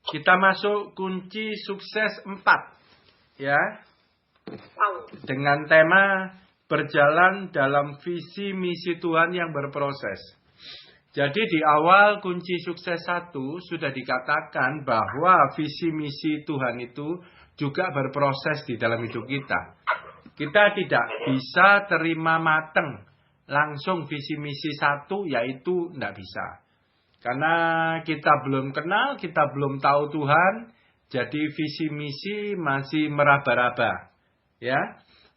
Kita masuk kunci sukses 4. Ya. Dengan tema berjalan dalam visi misi Tuhan yang berproses. Jadi di awal kunci sukses 1 sudah dikatakan bahwa visi misi Tuhan itu juga berproses di dalam hidup kita. Kita tidak bisa terima mateng langsung visi misi 1, yaitu tidak bisa. Karena kita belum kenal, kita belum tahu Tuhan, jadi visi misi masih meraba-raba, ya.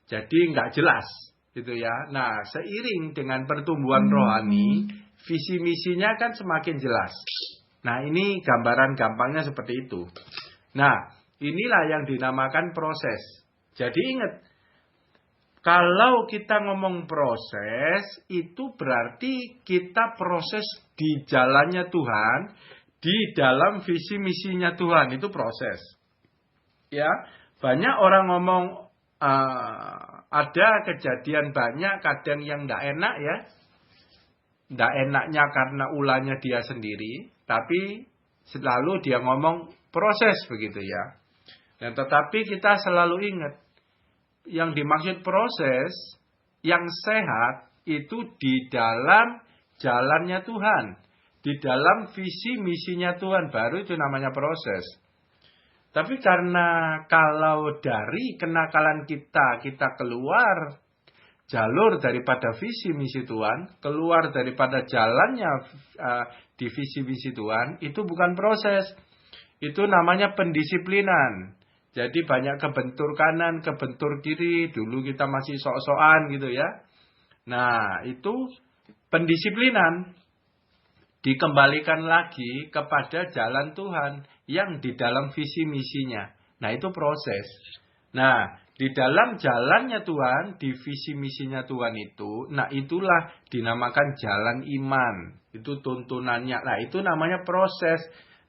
Jadi nggak jelas, gitu ya. Nah, seiring dengan pertumbuhan rohani, visi misinya kan semakin jelas. Nah, ini gambaran gampangnya seperti itu. Nah, inilah yang dinamakan proses. Jadi ingat, kalau kita ngomong proses, itu berarti kita proses di jalannya Tuhan, di dalam visi misinya Tuhan, itu proses. Ya, banyak orang ngomong ada kejadian banyak, kadang yang tidak enak ya. Tidak enaknya karena ulahnya dia sendiri, tapi selalu dia ngomong proses begitu ya. Dan tetapi kita selalu ingat, yang dimaksud proses yang sehat itu di dalam jalannya Tuhan, di dalam visi misinya Tuhan, baru itu namanya proses. Tapi karena kalau dari kenakalan kita keluar jalur daripada visi misi Tuhan, keluar daripada jalannya di visi misi Tuhan, itu bukan proses, itu namanya pendisiplinan. Jadi banyak kebentur kanan, kebentur kiri. Dulu kita masih sok-sokan gitu ya. Nah, itu pendisiplinan. Dikembalikan lagi kepada jalan Tuhan yang di dalam visi misinya. Nah, itu proses. Nah, di dalam jalannya Tuhan, di visi misinya Tuhan itu, nah itulah dinamakan jalan iman. Itu tuntunannya. Nah, itu namanya proses.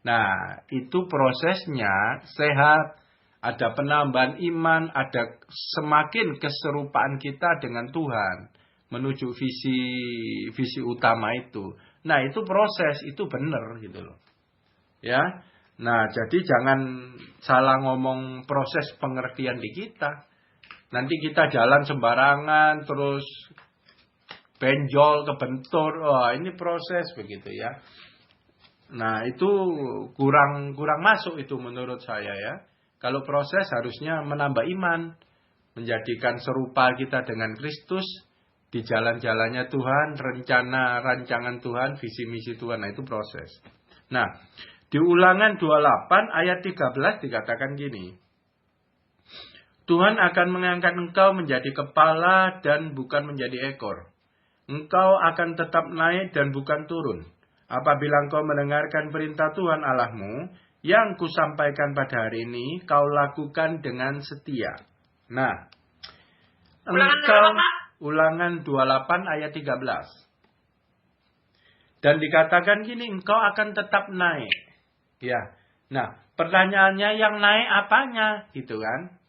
Nah, itu prosesnya sehat. Ada penambahan iman, ada semakin keserupaan kita dengan Tuhan menuju visi utama itu. Nah, itu proses, itu benar gitu loh. Ya. Nah, jadi jangan salah ngomong proses pengertian di kita. Nanti kita jalan sembarangan terus benjol, kebentur. Wah, ini proses begitu ya. Nah, itu kurang masuk itu menurut saya ya. Kalau proses harusnya menambah iman, menjadikan serupa kita dengan Kristus, di jalan-jalannya Tuhan, rancangan Tuhan, visi misi Tuhan, nah itu proses. Nah, di Ulangan 28 ayat 13 dikatakan gini, Tuhan akan mengangkat engkau menjadi kepala dan bukan menjadi ekor. Engkau akan tetap naik dan bukan turun. Apabila engkau mendengarkan perintah Tuhan Allahmu, yang kusampaikan pada hari ini, kau lakukan dengan setia. Nah, Ulangan 28 ayat 13. Dan dikatakan gini, engkau akan tetap naik. Ya. Nah, pertanyaannya yang naik apanya? Gitu kan.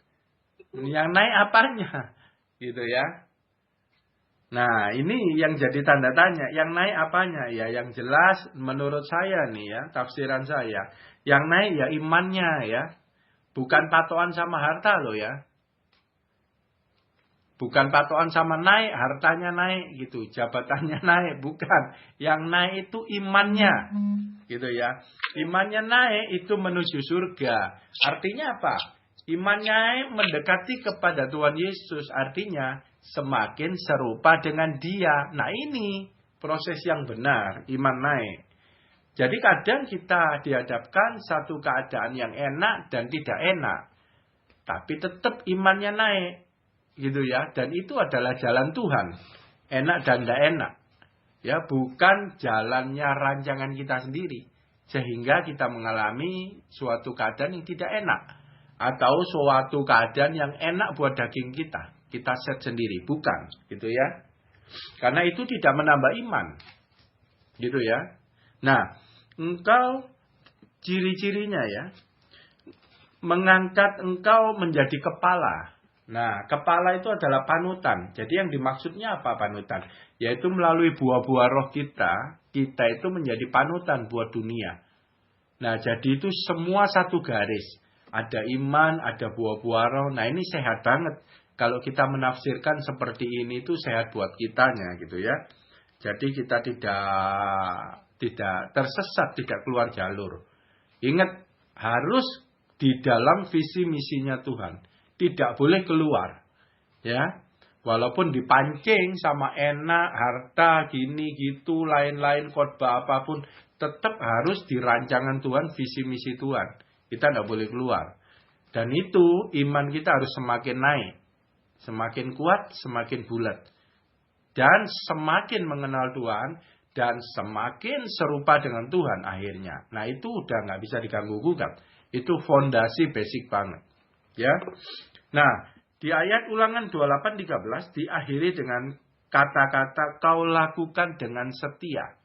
Yang naik apanya? Gitu ya. Nah, ini yang jadi tanda tanya. Yang naik apanya? Ya, yang jelas menurut saya nih ya, tafsiran saya. Yang naik ya imannya ya. Bukan patokan sama harta loh ya. Bukan patokan sama naik, hartanya naik gitu. Jabatannya naik, bukan. Yang naik itu imannya. Gitu ya. Imannya naik itu menuju surga. Artinya apa? Imannya naik mendekati kepada Tuhan Yesus. Artinya semakin serupa dengan Dia. Nah, ini proses yang benar, iman naik. Jadi kadang kita dihadapkan satu keadaan yang enak dan tidak enak. Tapi tetap imannya naik. Gitu ya. Dan itu adalah jalan Tuhan. Enak dan tidak enak. Ya, bukan jalannya rancangan kita sendiri. Sehingga kita mengalami suatu keadaan yang tidak enak. Atau suatu keadaan yang enak buat daging kita. Kita set sendiri. Bukan. Gitu ya. Karena itu tidak menambah iman. Gitu ya. Nah, engkau ciri-cirinya ya. Mengangkat engkau menjadi kepala. Nah, kepala itu adalah panutan. Jadi yang dimaksudnya apa panutan? Yaitu melalui buah-buah roh kita itu menjadi panutan buat dunia. Nah, jadi itu semua satu garis. Ada iman, ada buah-buah roh. Nah, ini sehat banget. Kalau kita menafsirkan seperti ini itu sehat buat kitanya gitu ya. Jadi kita tidak tersesat, tidak keluar jalur. Ingat, harus di dalam visi misinya Tuhan. Tidak boleh keluar. Ya. Walaupun dipancing sama enak, harta, gini, gitu, lain-lain, khotbah apapun. Tetap harus di rancangan Tuhan, visi misi Tuhan. Kita tidak boleh keluar. Dan itu iman kita harus semakin naik. Semakin kuat, semakin bulat. Dan semakin mengenal Tuhan. Dan semakin serupa dengan Tuhan akhirnya. Nah itu udah nggak bisa diganggu-gugat. Itu fondasi basic banget. Ya. Nah, di ayat Ulangan 28:13 diakhiri dengan kata-kata kau lakukan dengan setia.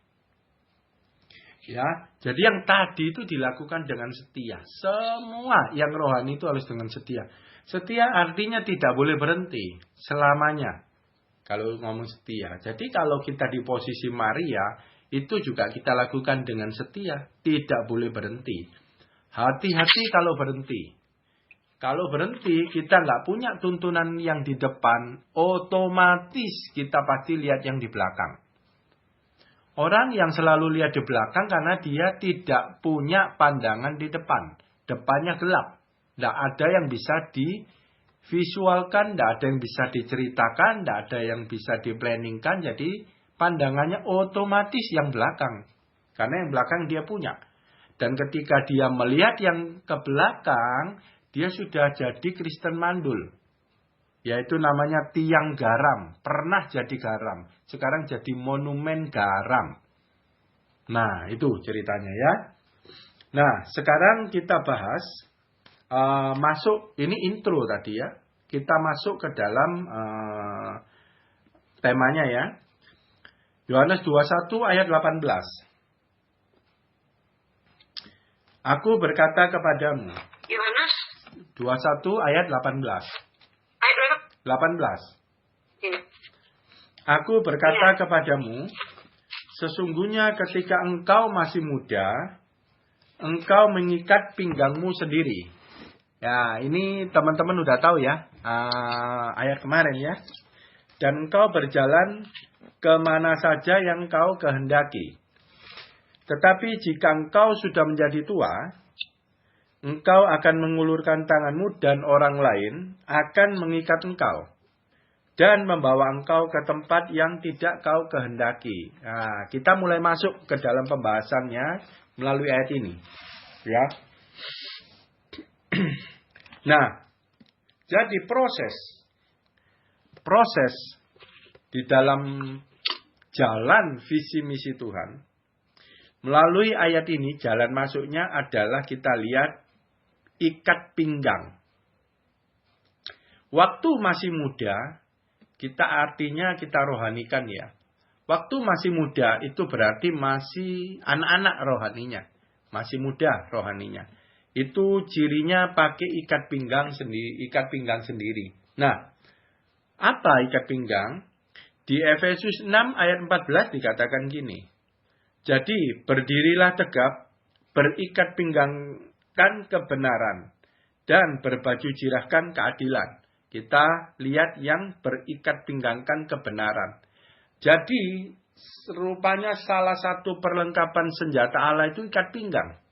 Ya, jadi yang tadi itu dilakukan dengan setia. Semua yang rohani itu harus dengan setia. Setia artinya tidak boleh berhenti selamanya. Kalau ngomong setia. Jadi kalau kita di posisi Maria, itu juga kita lakukan dengan setia. Tidak boleh berhenti. Hati-hati kalau berhenti. Kalau berhenti, kita nggak punya tuntunan yang di depan, otomatis kita pasti lihat yang di belakang. Orang yang selalu lihat di belakang karena dia tidak punya pandangan di depan. Depannya gelap. Tidak ada yang bisa divisualkan, tidak ada yang bisa diceritakan, tidak ada yang bisa diplanningkan. Jadi pandangannya otomatis yang belakang. Karena yang belakang dia punya. Dan ketika dia melihat yang ke belakang, dia sudah jadi Kristen mandul. Yaitu namanya tiang garam. Pernah jadi garam. Sekarang jadi monumen garam. Nah, itu ceritanya ya. Nah, sekarang kita bahas. Masuk, ini intro tadi ya. Kita masuk ke dalam temanya ya. Yohanes 21 ayat 18. Aku berkata kepadamu. Yohanes 21 ayat 18. ayat berapa? 18. Ini. Aku berkata kepadamu, sesungguhnya ketika engkau masih muda, engkau mengikat pinggangmu sendiri. Ya, ini teman-teman udah tahu ya, ayat kemarin ya. Dan engkau berjalan kemana saja yang engkau kehendaki. Tetapi jika engkau sudah menjadi tua, engkau akan mengulurkan tanganmu dan orang lain akan mengikat engkau. Dan membawa engkau ke tempat yang tidak kau kehendaki. Nah, kita mulai masuk ke dalam pembahasannya melalui ayat ini. Ya. Nah, jadi proses di dalam jalan visi misi Tuhan. Melalui ayat ini, jalan masuknya adalah kita lihat ikat pinggang. Waktu masih muda, kita artinya kita rohanikan ya. Waktu masih muda itu berarti masih anak-anak rohaninya. Masih muda rohaninya. Itu cirinya pakai ikat pinggang sendiri. Nah, apa ikat pinggang? Di Efesus 6 ayat 14 dikatakan gini. Jadi berdirilah tegap, berikat pinggangkan kebenaran, dan berbaju jirahkan keadilan. Kita lihat yang berikat pinggangkan kebenaran. Jadi, rupanya salah satu perlengkapan senjata Allah itu ikat pinggang.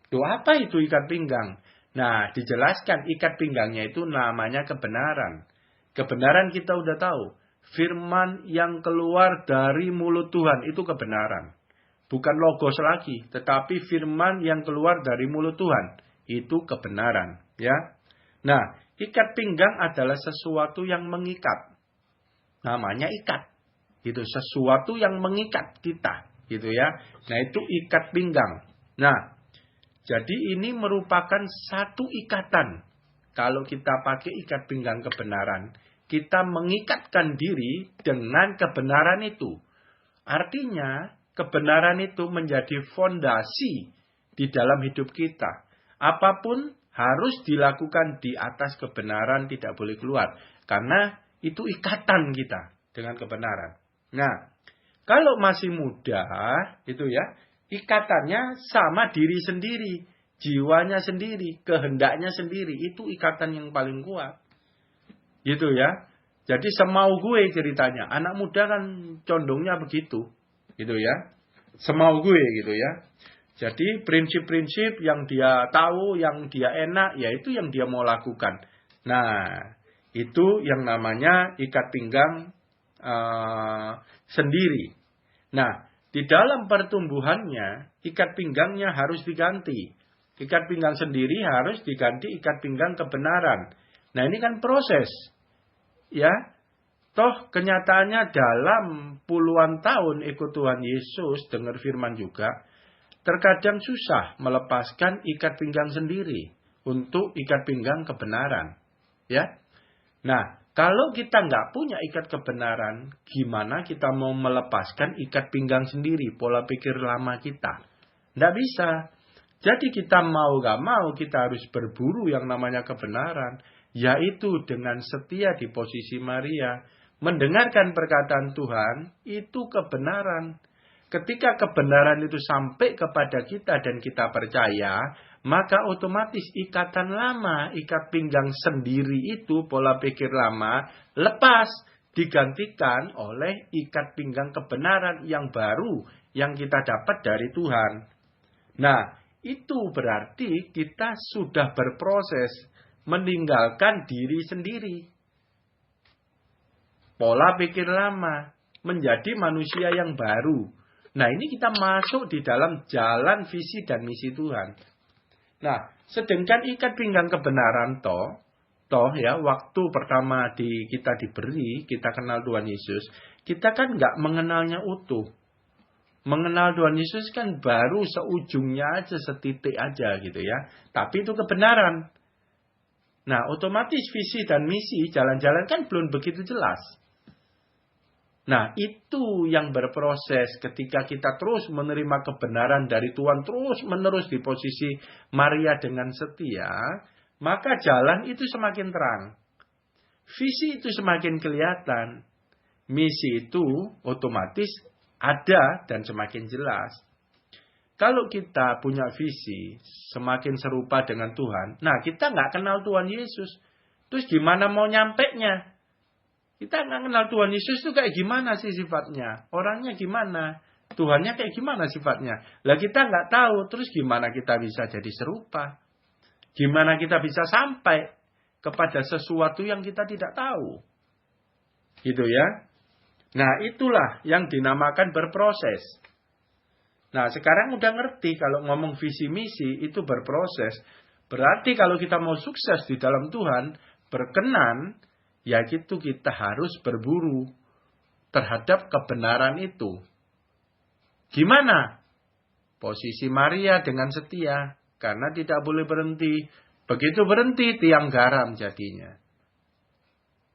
Tuh, apa itu ikat pinggang? Nah, dijelaskan ikat pinggangnya itu namanya kebenaran. Kebenaran kita udah tahu. Firman yang keluar dari mulut Tuhan itu kebenaran. Bukan logos lagi, tetapi firman yang keluar dari mulut Tuhan itu kebenaran. Ya. Nah, ikat pinggang adalah sesuatu yang mengikat. Namanya ikat. Itu sesuatu yang mengikat kita. Gitu ya. Nah, itu ikat pinggang. Nah, jadi ini merupakan satu ikatan. Kalau kita pakai ikat pinggang kebenaran, kita mengikatkan diri dengan kebenaran itu. Artinya, kebenaran itu menjadi fondasi di dalam hidup kita. Apapun harus dilakukan di atas kebenaran, tidak boleh keluar. Karena itu ikatan kita dengan kebenaran. Nah, kalau masih muda, itu ya, ikatannya sama diri sendiri, jiwanya sendiri, kehendaknya sendiri. Itu ikatan yang paling kuat. Gitu ya. Jadi semau gue ceritanya. Anak muda kan condongnya begitu. Gitu ya. Semau gue gitu ya. Jadi prinsip-prinsip yang dia tahu, yang dia enak, ya itu yang dia mau lakukan. Nah, itu yang namanya ikat pinggang sendiri. Nah, di dalam pertumbuhannya, ikat pinggangnya harus diganti. Ikat pinggang sendiri harus diganti ikat pinggang kebenaran. Nah, ini kan proses. Ya, toh kenyataannya dalam puluhan tahun ikut Tuhan Yesus, dengar firman juga, terkadang susah melepaskan ikat pinggang sendiri untuk ikat pinggang kebenaran. Ya, nah, kalau kita nggak punya ikat kebenaran, gimana kita mau melepaskan ikat pinggang sendiri, pola pikir lama kita? Nggak bisa. Jadi kita mau nggak mau, kita harus berburu yang namanya kebenaran, yaitu dengan setia di posisi Maria. Mendengarkan perkataan Tuhan, itu kebenaran. Ketika kebenaran itu sampai kepada kita dan kita percaya, maka otomatis ikatan lama, ikat pinggang sendiri itu, pola pikir lama, lepas, digantikan oleh ikat pinggang kebenaran yang baru, yang kita dapat dari Tuhan. Nah, itu berarti kita sudah berproses meninggalkan diri sendiri. Pola pikir lama, menjadi manusia yang baru. Nah, ini kita masuk di dalam jalan visi dan misi Tuhan. Nah, sedangkan ikat pinggang kebenaran toh ya, waktu pertama kita diberi, kita kenal Tuhan Yesus, kita kan nggak mengenalnya utuh. Mengenal Tuhan Yesus kan baru seujungnya aja, setitik aja gitu ya. Tapi itu kebenaran. Nah, otomatis visi dan misi jalan-jalan kan belum begitu jelas. Nah, itu yang berproses ketika kita terus menerima kebenaran dari Tuhan, terus menerus di posisi Maria dengan setia, maka jalan itu semakin terang. Visi itu semakin kelihatan. Misi itu otomatis ada dan semakin jelas. Kalau kita punya visi semakin serupa dengan Tuhan, nah kita nggak kenal Tuhan Yesus. Terus gimana mau nyampenya? Kita nggak kenal Tuhan Yesus itu kayak gimana sih sifatnya? Orangnya gimana? Tuhannya kayak gimana sifatnya? Lah kita nggak tahu, terus gimana kita bisa jadi serupa? Gimana kita bisa sampai kepada sesuatu yang kita tidak tahu? Gitu ya. Nah, itulah yang dinamakan berproses. Nah, sekarang udah ngerti kalau ngomong visi misi itu berproses. Berarti kalau kita mau sukses di dalam Tuhan, berkenan, ya itu kita harus berburu terhadap kebenaran itu. Gimana? Posisi Maria dengan setia. Karena tidak boleh berhenti. Begitu berhenti, tiang garam jadinya.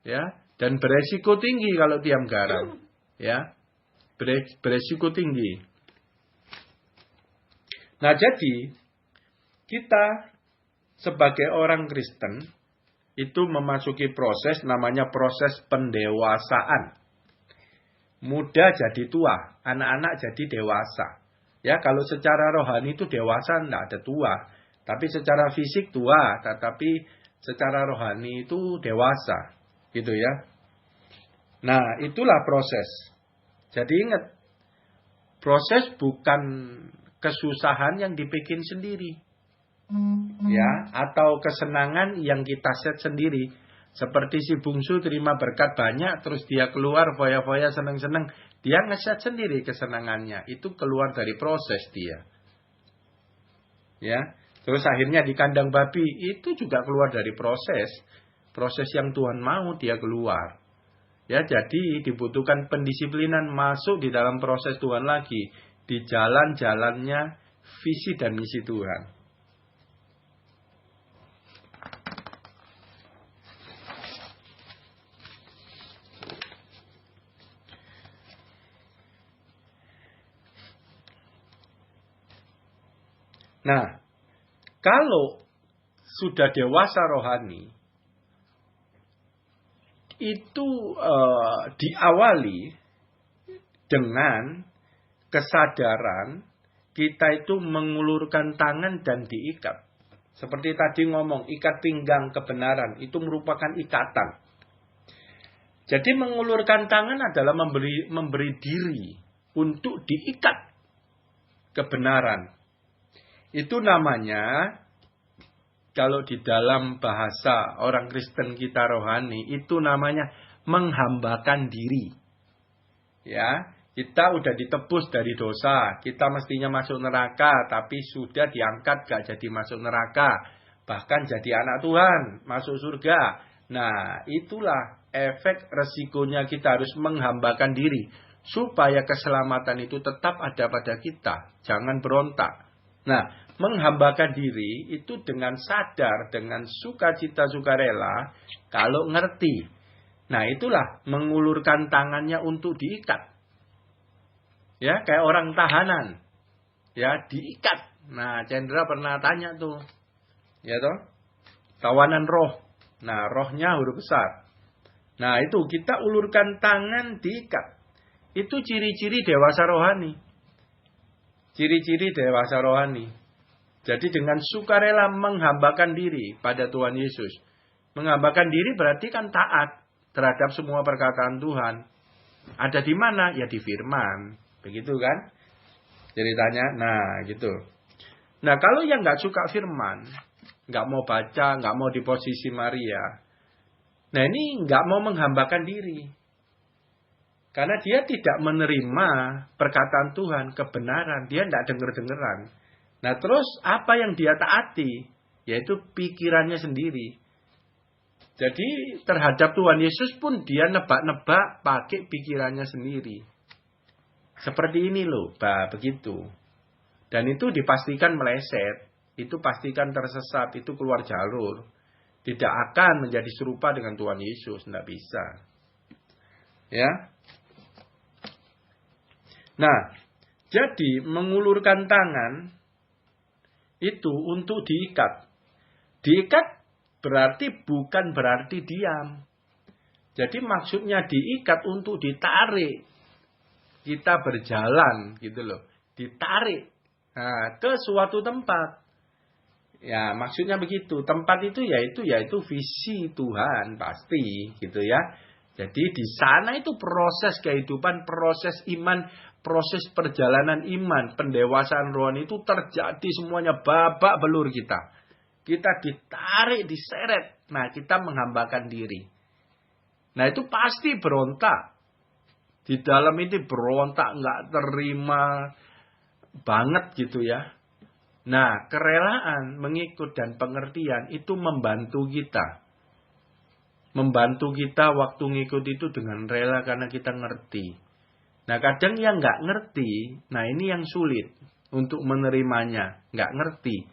Ya, dan beresiko tinggi kalau tiang garam. Ya, beresiko tinggi. Nah, jadi kita sebagai orang Kristen itu memasuki proses namanya proses pendewasaan. Muda jadi tua, anak-anak jadi dewasa. Ya, kalau secara rohani itu dewasa enggak ada tua, tapi secara fisik tua, tetapi secara rohani itu dewasa. Gitu ya. Nah, itulah proses. Jadi ingat, proses bukan kesusahan yang dibikin sendiri. Ya, atau kesenangan yang kita set sendiri. Seperti si bungsu terima berkat banyak, terus dia keluar foya-foya seneng-seneng. Dia ngeset sendiri kesenangannya. Itu keluar dari proses dia. Ya, terus akhirnya di kandang babi, itu juga keluar dari proses. Proses yang Tuhan mau dia keluar. Ya, jadi dibutuhkan pendisiplinan masuk di dalam proses Tuhan lagi. Di jalan-jalannya visi dan misi Tuhan. Nah, kalau sudah dewasa rohani, itu diawali dengan kesadaran kita itu mengulurkan tangan dan diikat. Seperti tadi ngomong, ikat pinggang kebenaran itu merupakan ikatan. Jadi mengulurkan tangan adalah memberi diri untuk diikat kebenaran. Itu namanya, kalau di dalam bahasa orang Kristen kita rohani, itu namanya menghambakan diri. Ya, kita udah ditebus dari dosa. Kita mestinya masuk neraka, tapi sudah diangkat gak jadi masuk neraka. Bahkan jadi anak Tuhan, masuk surga. Nah, itulah efek resikonya kita harus menghambakan diri. Supaya keselamatan itu tetap ada pada kita. Jangan berontak. Nah, menghambakan diri itu dengan sadar, dengan sukacita, sukarela, kalau ngerti. Nah, itulah mengulurkan tangannya untuk diikat. Ya, kayak orang tahanan. Ya, diikat. Nah, Chandra pernah tanya tuh. Ya toh? Tawanan roh. Nah, rohnya huruf besar. Nah, itu kita ulurkan tangan diikat. Itu ciri-ciri dewasa rohani. Ciri-ciri dewasa rohani. Jadi dengan sukarela menghambakan diri pada Tuhan Yesus. Menghambakan diri berarti kan taat terhadap semua perkataan Tuhan. Ada di mana? Ya di firman. Begitu kan? Ceritanya. Nah, gitu. Nah, kalau yang nggak suka firman, nggak mau baca, nggak mau di posisi Maria. Nah, ini nggak mau menghambakan diri. Karena dia tidak menerima perkataan Tuhan, kebenaran. Dia tidak dengar-dengeran. Nah, terus apa yang dia taati? Yaitu pikirannya sendiri. Jadi terhadap Tuhan Yesus pun dia nebak-nebak pakai pikirannya sendiri. Seperti ini loh, begitu. Dan itu dipastikan meleset. Itu pastikan tersesat, itu keluar jalur. Tidak akan menjadi serupa dengan Tuhan Yesus, tidak bisa. Ya. Nah, jadi mengulurkan tangan itu untuk diikat. Diikat bukan berarti diam. Jadi maksudnya diikat untuk ditarik. Kita berjalan gitu loh. Ditarik ke suatu tempat. Ya, maksudnya begitu. Tempat itu yaitu visi Tuhan pasti gitu ya. Jadi di sana itu proses kehidupan, proses iman, proses perjalanan iman, pendewasaan rohani itu terjadi semuanya babak belur kita. Kita ditarik, diseret. Nah, kita menghambakan diri. Nah, itu pasti berontak. Di dalam ini berontak, nggak terima banget gitu ya. Nah, kerelaan mengikut dan pengertian itu membantu kita. Membantu kita waktu ngikut itu dengan rela karena kita ngerti. Nah, kadang yang nggak ngerti, nah ini yang sulit untuk menerimanya. Nggak ngerti.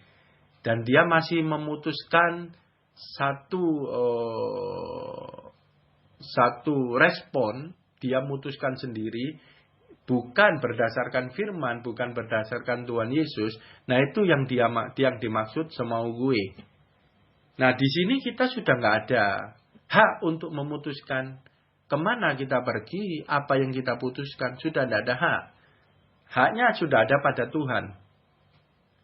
Dan dia masih memutuskan satu respon, dia memutuskan sendiri, bukan berdasarkan firman, bukan berdasarkan Tuhan Yesus. Nah, itu yang dimaksud semau gue. Nah, di sini kita sudah nggak ada hak untuk memutuskan kemana kita pergi, apa yang kita putuskan. Sudah tidak ada hak. Haknya sudah ada pada Tuhan.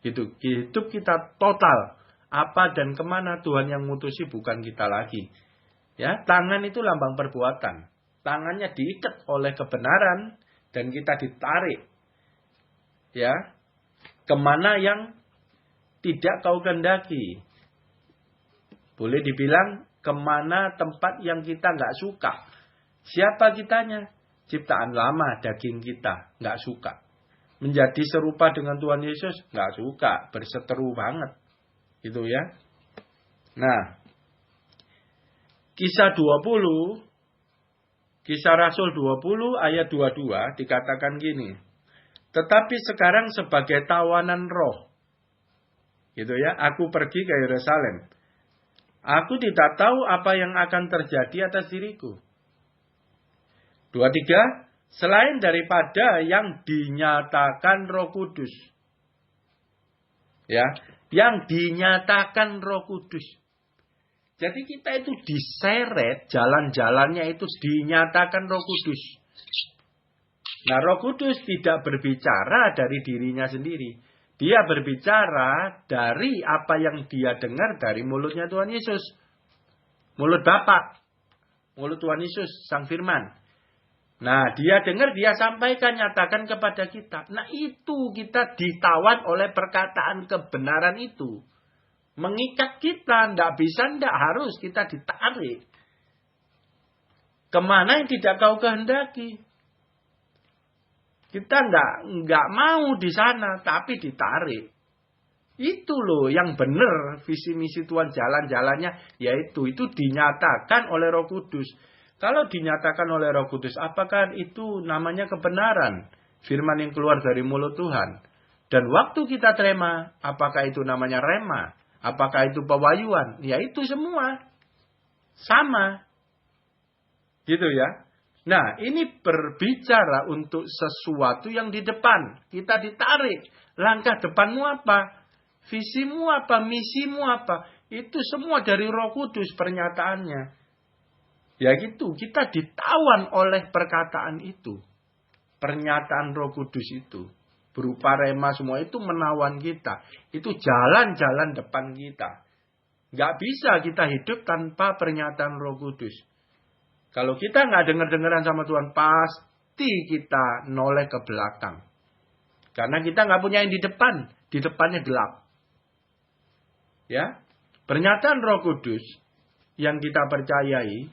Gitu. Hidup kita total. Apa dan kemana Tuhan yang mutusi, bukan kita lagi. Ya, tangan itu lambang perbuatan. Tangannya diikat oleh kebenaran dan kita ditarik. Ya. Kemana yang tidak kau kehendaki. Boleh dibilang kemana tempat yang kita nggak suka. Siapa kitanya? Ciptaan lama, daging kita nggak suka. Menjadi serupa dengan Tuhan Yesus nggak suka, berseteru banget, gitu ya. Nah, Kisah Rasul 20 ayat 22 dikatakan gini. Tetapi sekarang sebagai tawanan roh, gitu ya, aku pergi ke Yerusalem. Aku tidak tahu apa yang akan terjadi atas diriku. 23, selain daripada yang dinyatakan Roh Kudus. Ya, yang dinyatakan Roh Kudus. Jadi kita itu diseret, jalan-jalannya itu dinyatakan Roh Kudus. Nah, Roh Kudus tidak berbicara dari dirinya sendiri. Dia berbicara dari apa yang dia dengar dari mulutnya Tuhan Yesus. Mulut Bapa. Mulut Tuhan Yesus, Sang Firman. Nah, dia dengar, dia sampaikan, nyatakan kepada kita. Nah, itu kita ditawan oleh perkataan kebenaran itu. Mengikat kita, tidak bisa, tidak harus kita ditarik. Kemana yang tidak kau kehendaki? Kita nggak mau di sana, tapi ditarik. Itu loh yang benar visi misi Tuhan, jalan-jalannya, yaitu itu dinyatakan oleh Roh Kudus. Kalau dinyatakan oleh Roh Kudus, apakah itu namanya kebenaran? Firman yang keluar dari mulut Tuhan. Dan waktu kita terima, apakah itu namanya rema? Apakah itu pewahyuan? Ya itu semua. Sama. Gitu ya. Nah, ini berbicara untuk sesuatu yang di depan. Kita ditarik. Langkah depanmu apa? Visimu apa? Misimu apa? Itu semua dari Roh Kudus pernyataannya. Ya gitu, kita ditawan oleh perkataan itu. Pernyataan Roh Kudus itu. Berupa rema semua itu menawan kita. Itu jalan-jalan depan kita. Nggak bisa kita hidup tanpa pernyataan Roh Kudus. Kalau kita nggak dengar-dengaran sama Tuhan, pasti kita noleh ke belakang. Karena kita nggak punya yang di depan. Di depannya gelap. Ya, pernyataan Roh Kudus yang kita percayai,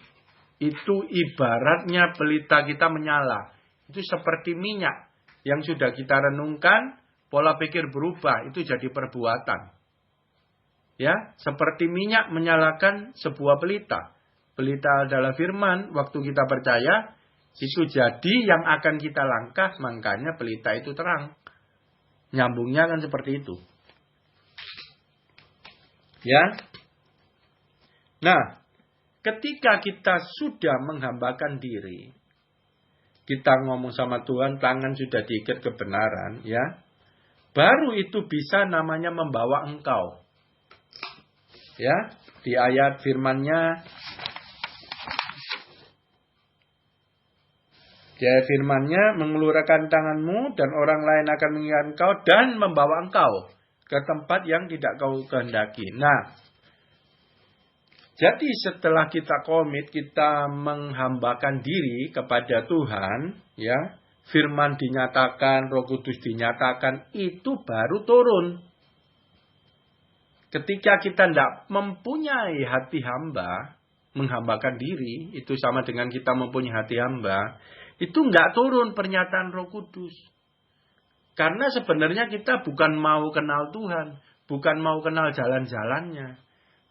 itu ibaratnya pelita kita menyala. Itu seperti minyak yang sudah kita renungkan, pola pikir berubah, itu jadi perbuatan. Ya, seperti minyak menyalakan sebuah pelita. Pelita adalah firman, waktu kita percaya, itu jadi yang akan kita langkah, makanya pelita itu terang. Nyambungnya kan seperti itu. Ya. Nah, ketika kita sudah menghambakan diri, kita ngomong sama Tuhan, tangan sudah diikat kebenaran, ya. Baru itu bisa namanya membawa engkau. Ya, di ayat firman-Nya, mengelurkan tanganmu dan orang lain akan mengingat engkau dan membawa engkau ke tempat yang tidak kau kehendaki. Nah, jadi setelah kita komit, kita menghambakan diri kepada Tuhan, ya, firman dinyatakan, Roh Kudus dinyatakan, itu baru turun. Ketika kita tidak mempunyai hati hamba, menghambakan diri, itu sama dengan kita mempunyai hati hamba, itu nggak turun pernyataan Roh Kudus. Karena sebenarnya kita bukan mau kenal Tuhan, bukan mau kenal jalan-jalannya.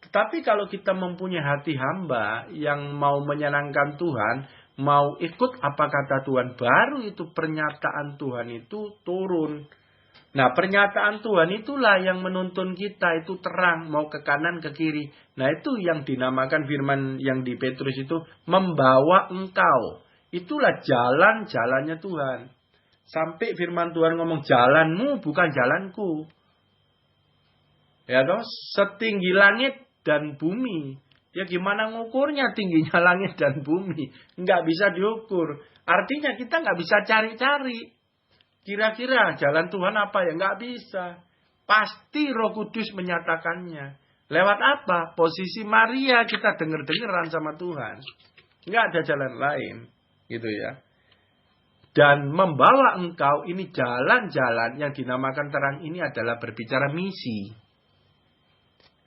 Tetapi kalau kita mempunyai hati hamba yang mau menyenangkan Tuhan, mau ikut apa kata Tuhan, baru itu pernyataan Tuhan itu turun. Nah, pernyataan Tuhan itulah yang menuntun kita itu terang, mau ke kanan, ke kiri. Nah, itu yang dinamakan firman yang di Petrus itu, membawa engkau. Itulah jalan-jalannya Tuhan. Sampai firman Tuhan ngomong, jalanmu bukan jalanku. Ya toh, setinggi langit dan bumi. Ya gimana ngukurnya tingginya langit dan bumi? Nggak bisa diukur. Artinya kita nggak bisa cari-cari. Kira-kira jalan Tuhan apa ya? Nggak bisa. Pasti Roh Kudus menyatakannya. Lewat apa? Posisi Maria kita denger-dengeran sama Tuhan. Nggak ada jalan lain. Gitu ya. Dan membawa engkau, ini jalan-jalan yang dinamakan terang ini adalah berbicara misi.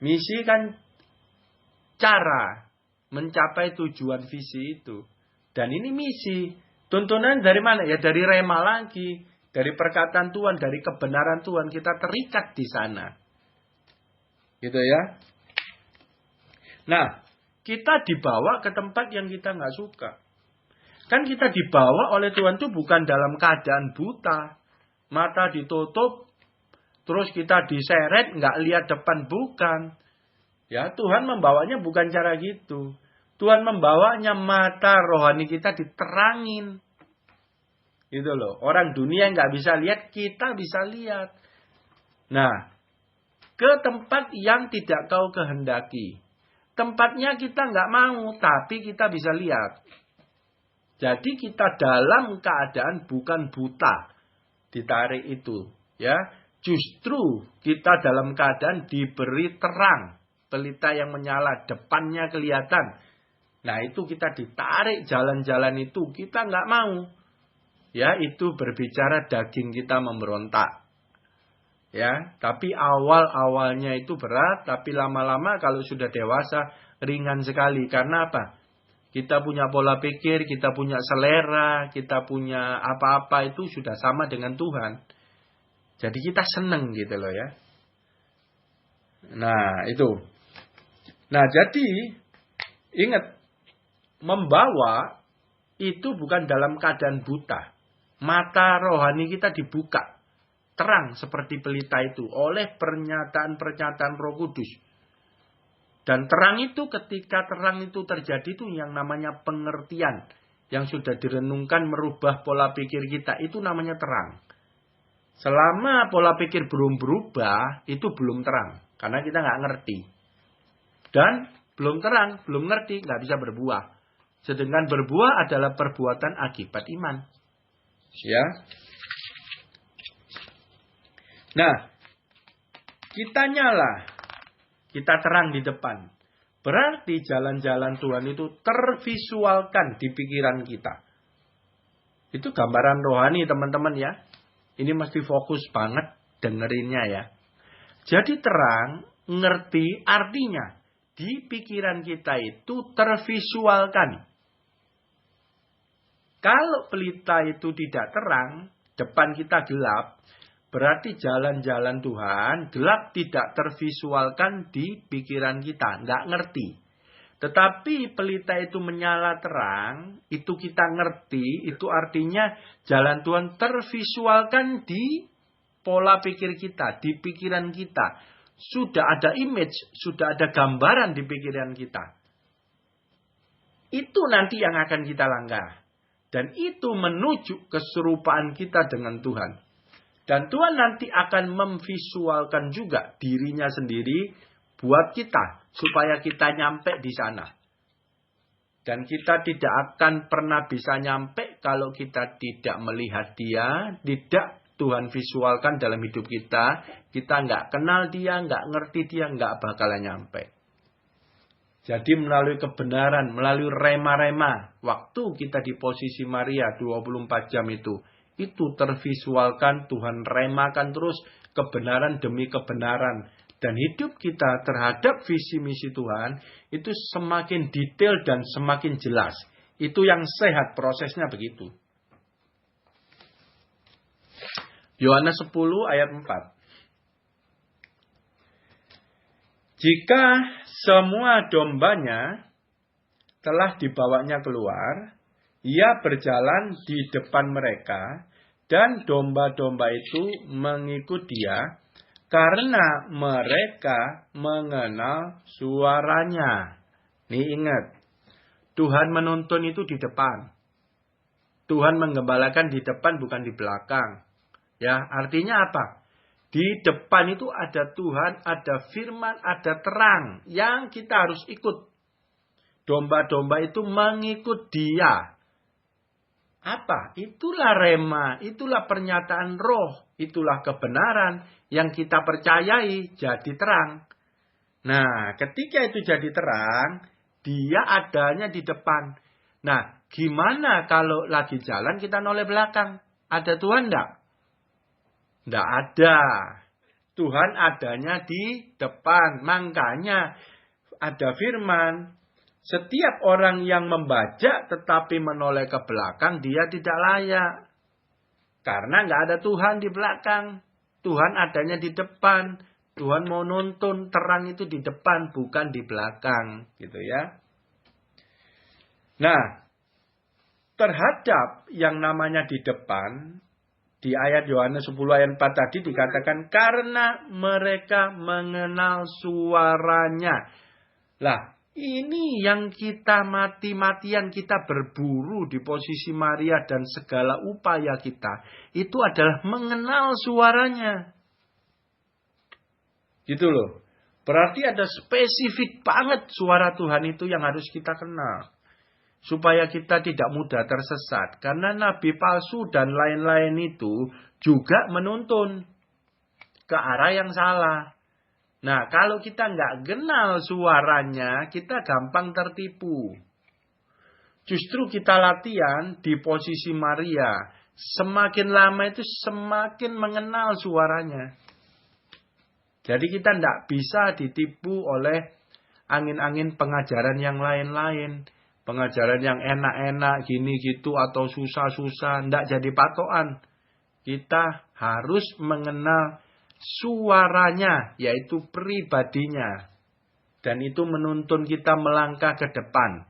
Misi kan cara mencapai tujuan visi itu. Dan ini misi. Tuntunan dari mana? Ya dari rema lagi. Dari perkataan Tuhan, dari kebenaran Tuhan. Kita terikat di sana. Gitu ya. Nah, kita dibawa ke tempat yang kita nggak suka. Kan kita dibawa oleh Tuhan itu bukan dalam keadaan buta. Mata ditutup. Terus kita diseret, nggak lihat depan, bukan. Ya, Tuhan membawanya bukan cara gitu. Tuhan membawanya mata rohani kita diterangin. Gitu loh. Orang dunia nggak bisa lihat, kita bisa lihat. Nah, ke tempat yang tidak kau kehendaki. Tempatnya kita nggak mau, tapi kita bisa lihat. Jadi kita dalam keadaan bukan buta ditarik itu, ya. Justru kita dalam keadaan diberi terang, pelita yang menyala, depannya kelihatan. Nah, itu kita ditarik jalan-jalan itu, kita nggak mau. Ya, itu berbicara daging kita memberontak. Ya, tapi awal-awalnya itu berat, tapi lama-lama kalau sudah dewasa ringan sekali. Karena apa? Kita punya pola pikir, kita punya selera, kita punya apa-apa itu sudah sama dengan Tuhan. Jadi kita seneng gitu loh ya. Nah itu. Nah jadi ingat, membawa itu bukan dalam keadaan buta. Mata rohani kita dibuka. Terang seperti pelita itu oleh pernyataan-pernyataan Roh Kudus. Dan terang itu ketika terang itu terjadi itu yang namanya pengertian. Yang sudah direnungkan merubah pola pikir kita. Itu namanya terang. Selama pola pikir belum berubah, itu belum terang. Karena kita nggak ngerti. Dan belum terang, belum ngerti, nggak bisa berbuah. Sedangkan berbuah adalah perbuatan akibat iman. Ya. Nah, kita nyala. Kita terang di depan. Berarti jalan-jalan Tuhan itu tervisualkan di pikiran kita. Itu gambaran rohani teman-teman ya. Ini mesti fokus banget dengerinnya ya. Jadi terang, ngerti artinya. Di pikiran kita itu tervisualkan. Kalau pelita itu tidak terang, depan kita gelap, berarti jalan-jalan Tuhan gelap tidak tervisualkan di pikiran kita. Nggak ngerti. Tetapi pelita itu menyala terang, itu kita ngerti, itu artinya jalan Tuhan tervisualkan di pola pikir kita, di pikiran kita. Sudah ada image, sudah ada gambaran di pikiran kita. Itu nanti yang akan kita langkah. Dan itu menuju keserupaan kita dengan Tuhan. Dan Tuhan nanti akan memvisualkan juga dirinya sendiri buat kita. Supaya kita nyampe di sana. Dan kita tidak akan pernah bisa nyampe kalau kita tidak melihat dia. Tidak Tuhan visualkan dalam hidup kita. Kita nggak kenal dia, nggak ngerti dia, nggak bakalan nyampe. Jadi melalui kebenaran, melalui rema-rema. Waktu kita di posisi Maria 24 jam itu tervisualkan, Tuhan remakan terus kebenaran demi kebenaran. Dan hidup kita terhadap visi misi Tuhan itu semakin detail dan semakin jelas. Itu yang sehat, prosesnya begitu. Yohanes 10 ayat 4. Jika semua dombanya telah dibawanya keluar, ia berjalan di depan mereka, dan domba-domba itu mengikut dia, karena mereka mengenal suaranya. Nih ingat, Tuhan menuntun itu di depan. Tuhan menggembalakan di depan bukan di belakang. Ya, artinya apa? Di depan itu ada Tuhan, ada firman, ada terang yang kita harus ikut. Domba-domba itu mengikut dia. Apa? Itulah rema, itulah pernyataan roh, itulah kebenaran yang kita percayai jadi terang. Nah, ketika itu jadi terang, dia adanya di depan. Nah, gimana kalau lagi jalan kita noleh belakang? Ada Tuhan enggak? Enggak ada. Tuhan adanya di depan. Makanya ada firman. Setiap orang yang membajak tetapi menoleh ke belakang, dia tidak layak. Karena nggak ada Tuhan di belakang. Tuhan adanya di depan. Tuhan mau nuntun, terang itu di depan, bukan di belakang. Gitu ya. Nah, terhadap yang namanya di depan, di ayat Yohanes 10 ayat 4 tadi dikatakan, karena mereka mengenal suaranya. Lah, ini yang kita mati-matian, kita berburu di posisi Maria dan segala upaya kita. Itu adalah mengenal suaranya. Gitu loh. Berarti ada spesifik banget suara Tuhan itu yang harus kita kenal. supaya kita tidak mudah tersesat. Karena nabi palsu dan lain-lain itu juga menuntun ke arah yang salah. Nah, kalau kita nggak kenal suaranya, kita gampang tertipu. Justru kita latihan di posisi Maria. Semakin lama itu semakin mengenal suaranya. Jadi kita tidak bisa ditipu oleh angin-angin pengajaran yang lain-lain. Pengajaran yang enak-enak, gini gitu, atau susah-susah. Tidak jadi patokan. Kita harus mengenal suaranya, yaitu pribadinya. Dan itu menuntun kita melangkah ke depan.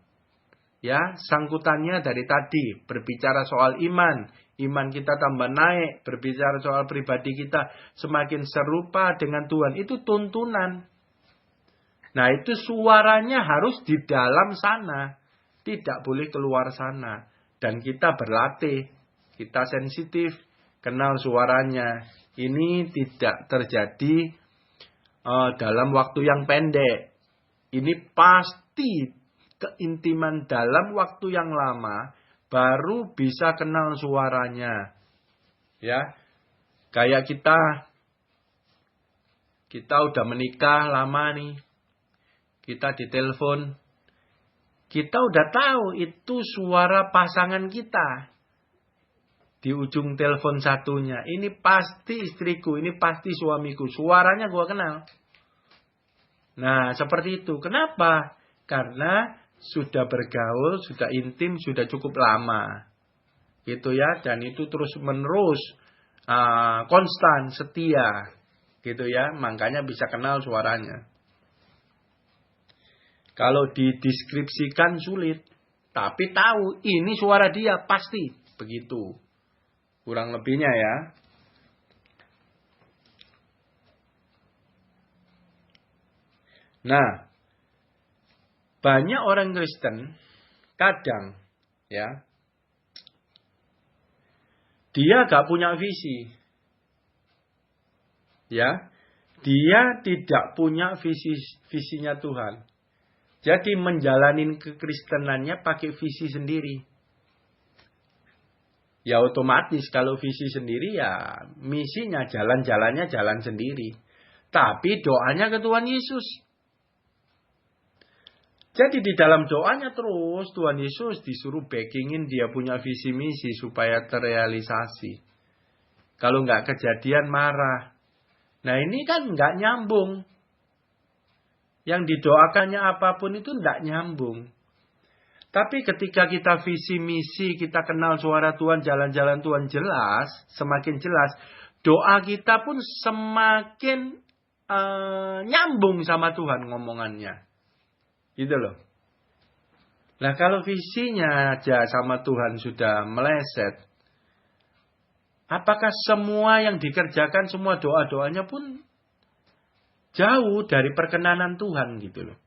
Ya, sangkutannya dari tadi, berbicara soal iman. Iman kita tambah naik, berbicara soal pribadi kita semakin serupa dengan Tuhan. Itu tuntunan. Nah, itu suaranya harus di dalam sana. Tidak boleh keluar sana. Dan kita berlatih. Kita sensitif. Kenal suaranya. Ini tidak terjadi dalam waktu yang pendek. Ini pasti keintiman dalam waktu yang lama. Baru bisa kenal suaranya. Ya. Kayak kita udah menikah lama nih. Kita ditelepon. Kita udah tahu itu suara pasangan kita. Di ujung telepon satunya. Ini pasti istriku. Ini pasti suamiku. Suaranya gua kenal. Nah, seperti itu. Kenapa? Karena sudah bergaul, sudah intim, sudah cukup lama. Gitu ya. Dan itu terus menerus. Konstan, setia. Gitu ya. Makanya bisa kenal suaranya. Kalau dideskripsikan sulit. Tapi tahu ini suara dia pasti. Begitu. Kurang lebihnya ya. Nah. Banyak orang Kristen. Kadang. Ya. Dia gak punya visi. Ya. Dia tidak punya visinya Tuhan. Jadi menjalani kekristenannya pakai visi sendiri. Ya otomatis kalau visi sendiri ya misinya jalan-jalannya jalan sendiri. Tapi doanya ke Tuhan Yesus. Jadi di dalam doanya terus Tuhan Yesus disuruh backingin dia punya visi misi supaya terrealisasi. Kalau nggak kejadian marah. Nah ini kan nggak nyambung. Yang didoakannya apapun itu tidak nyambung. Tapi ketika kita visi misi, kita kenal suara Tuhan, jalan-jalan Tuhan jelas, semakin jelas, doa kita pun semakin nyambung sama Tuhan ngomongannya. Gitu loh. Nah kalau visinya aja sama Tuhan sudah meleset, apakah semua yang dikerjakan, semua doa-doanya pun jauh dari perkenanan Tuhan gitu loh.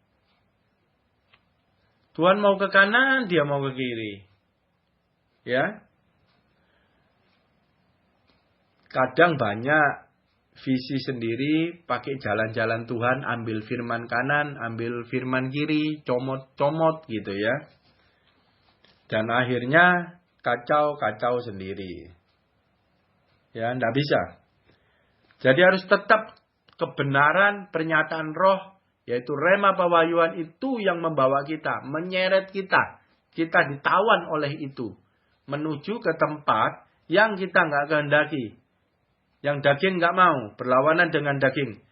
Tuhan mau ke kanan, dia mau ke kiri. Ya. Kadang banyak visi sendiri, pakai jalan-jalan Tuhan, ambil firman kanan, ambil firman kiri, comot-comot gitu ya. Dan akhirnya kacau-kacau sendiri. Ya, enggak bisa. Jadi harus tetap kebenaran pernyataan roh, yaitu rema pewahyuan itu yang membawa kita, menyeret kita. Kita ditawan oleh itu. Menuju ke tempat yang kita nggak kehendaki. Yang daging nggak mau, berlawanan dengan daging.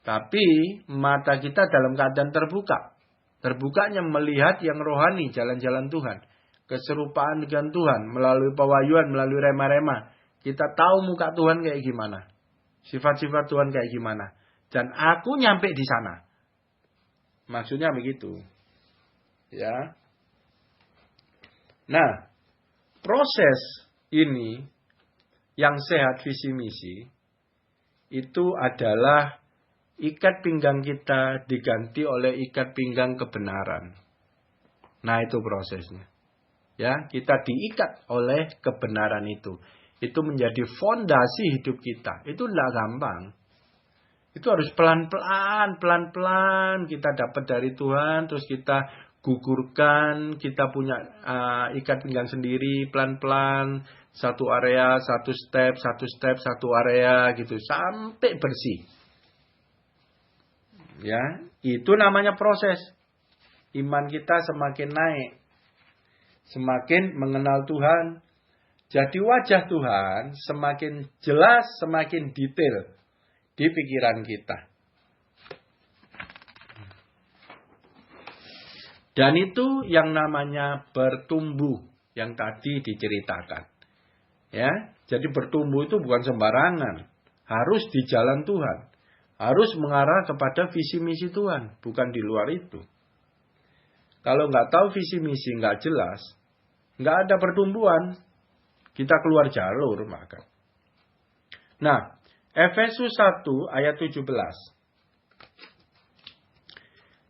Tapi mata kita dalam keadaan terbuka. Terbukanya melihat yang rohani, jalan-jalan Tuhan. Keserupaan dengan Tuhan, melalui pewahyuan, melalui rema-rema. Kita tahu muka Tuhan kayak gimana. Sifat-sifat Tuhan kayak gimana. Dan aku nyampe di sana. Maksudnya begitu. Ya. Nah, proses ini yang sehat visi misi itu adalah ikat pinggang kita diganti oleh ikat pinggang kebenaran. Nah, itu prosesnya. Ya, kita diikat oleh kebenaran itu. Itu menjadi fondasi hidup kita. Itu tidak gampang. Itu harus pelan-pelan kita dapat dari Tuhan. Terus kita gugurkan, kita punya ikat pinggang sendiri, pelan-pelan, satu area, satu step, satu area gitu, sampai bersih. Ya, itu namanya proses. Iman kita semakin naik, semakin mengenal Tuhan. Jadi wajah Tuhan semakin jelas, semakin detail di pikiran kita. Dan itu yang namanya bertumbuh, yang tadi diceritakan. Ya, jadi bertumbuh itu bukan sembarangan, harus di jalan Tuhan, harus mengarah kepada visi misi Tuhan, bukan di luar itu. Kalau nggak tahu visi misi, nggak jelas, nggak ada pertumbuhan, kita keluar jalur maka. Nah, Efesus 1 ayat 17.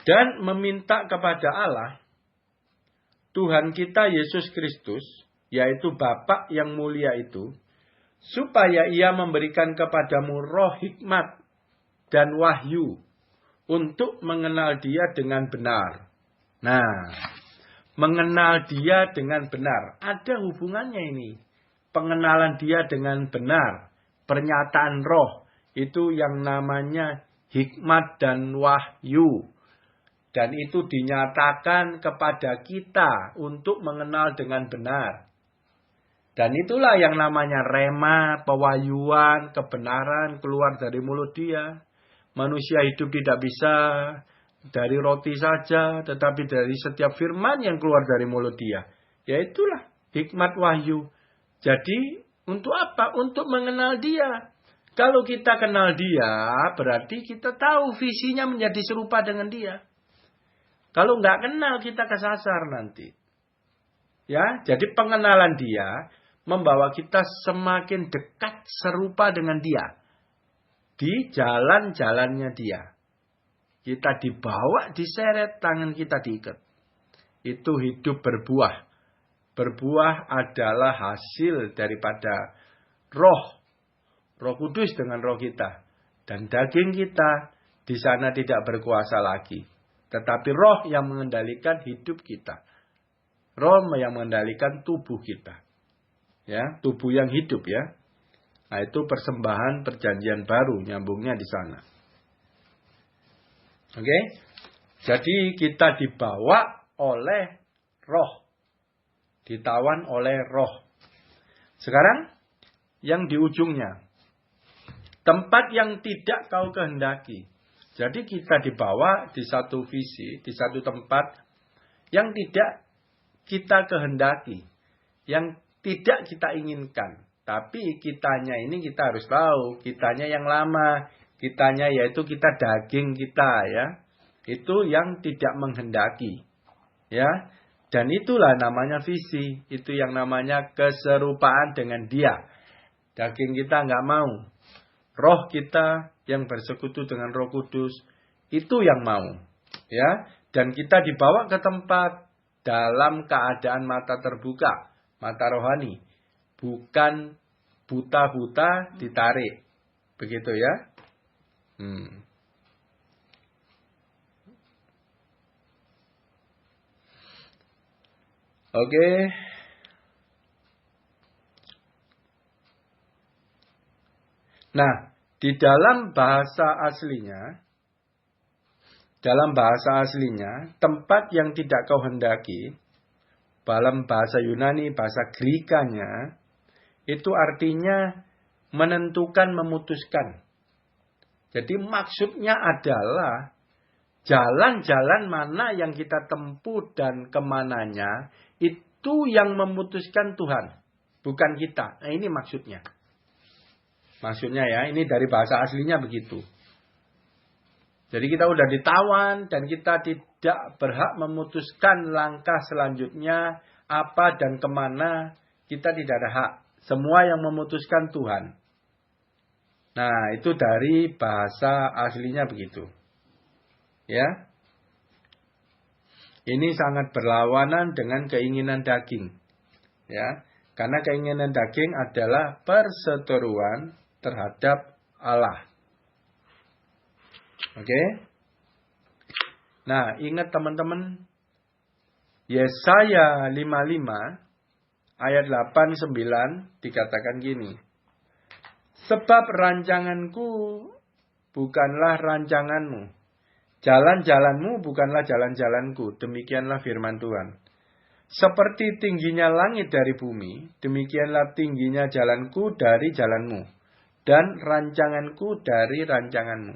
Dan meminta kepada Allah, Tuhan kita Yesus Kristus, yaitu Bapa yang mulia itu, supaya Ia memberikan kepadamu roh hikmat dan wahyu untuk mengenal Dia dengan benar. Nah, mengenal Dia dengan benar. Ada hubungannya ini. Pengenalan Dia dengan benar. Pernyataan roh. Itu yang namanya hikmat dan wahyu. Dan itu dinyatakan kepada kita untuk mengenal dengan benar. Dan itulah yang namanya rema, pewahyuan, kebenaran keluar dari mulut Dia. Manusia hidup tidak bisa dari roti saja, tetapi dari setiap firman yang keluar dari mulut Dia. Yaitulah hikmat wahyu. Jadi untuk apa? Untuk mengenal Dia. Kalau kita kenal Dia, berarti kita tahu visinya menjadi serupa dengan Dia. Kalau nggak kenal, kita kesasar nanti. Ya, jadi pengenalan Dia membawa kita semakin dekat serupa dengan Dia. Di jalan-jalannya Dia. Kita dibawa, diseret, tangan kita diikat. Itu hidup berbuah. Berbuah adalah hasil daripada roh. Roh Kudus dengan roh kita. Dan daging kita di sana tidak berkuasa lagi. Tetapi roh yang mengendalikan hidup kita. Roh yang mengendalikan tubuh kita. Ya, tubuh yang hidup ya. Nah, itu persembahan perjanjian baru, nyambungnya di sana. Oke? Jadi kita dibawa oleh roh. Ditawan oleh roh. Sekarang yang di ujungnya. Tempat yang tidak kau kehendaki. Jadi kita dibawa di satu visi, di satu tempat yang tidak kita kehendaki. Yang tidak kita inginkan. Tapi kitanya ini kita harus tahu. Kitanya yang lama. Kitanya yaitu kita daging kita ya. Itu yang tidak menghendaki. Ya. Dan itulah namanya visi. Itu yang namanya keserupaan dengan Dia. Daging kita nggak mau. Roh kita yang bersekutu dengan Roh Kudus. Itu yang mau. Ya. Dan kita dibawa ke tempat dalam keadaan mata terbuka. Mata rohani. Bukan buta-buta ditarik. Begitu ya. Oke. Nah, di dalam bahasa aslinya, tempat yang tidak kau hendaki, dalam bahasa Yunani, bahasa Grekanya, itu artinya menentukan, memutuskan. Jadi maksudnya adalah jalan-jalan mana yang kita tempuh dan kemananya, itu yang memutuskan Tuhan. Bukan kita. Nah ini maksudnya. Maksudnya ya, ini dari bahasa aslinya begitu. Jadi kita udah ditawan dan kita tidak berhak memutuskan langkah selanjutnya apa dan kemana. Kita tidak ada hak. Semua yang memutuskan Tuhan. Nah, itu dari bahasa aslinya begitu. Ya. Ini sangat berlawanan dengan keinginan daging. Ya. Karena keinginan daging adalah perseteruan terhadap Allah. Oke. Nah, ingat teman-teman, Yesaya 55 ayat 8-9 dikatakan gini. Sebab rancanganku bukanlah rancanganmu. Jalan-jalanmu bukanlah jalan-jalanku. Demikianlah firman Tuhan. Seperti tingginya langit dari bumi, demikianlah tingginya jalanku dari jalanmu. Dan rancanganku dari rancanganmu.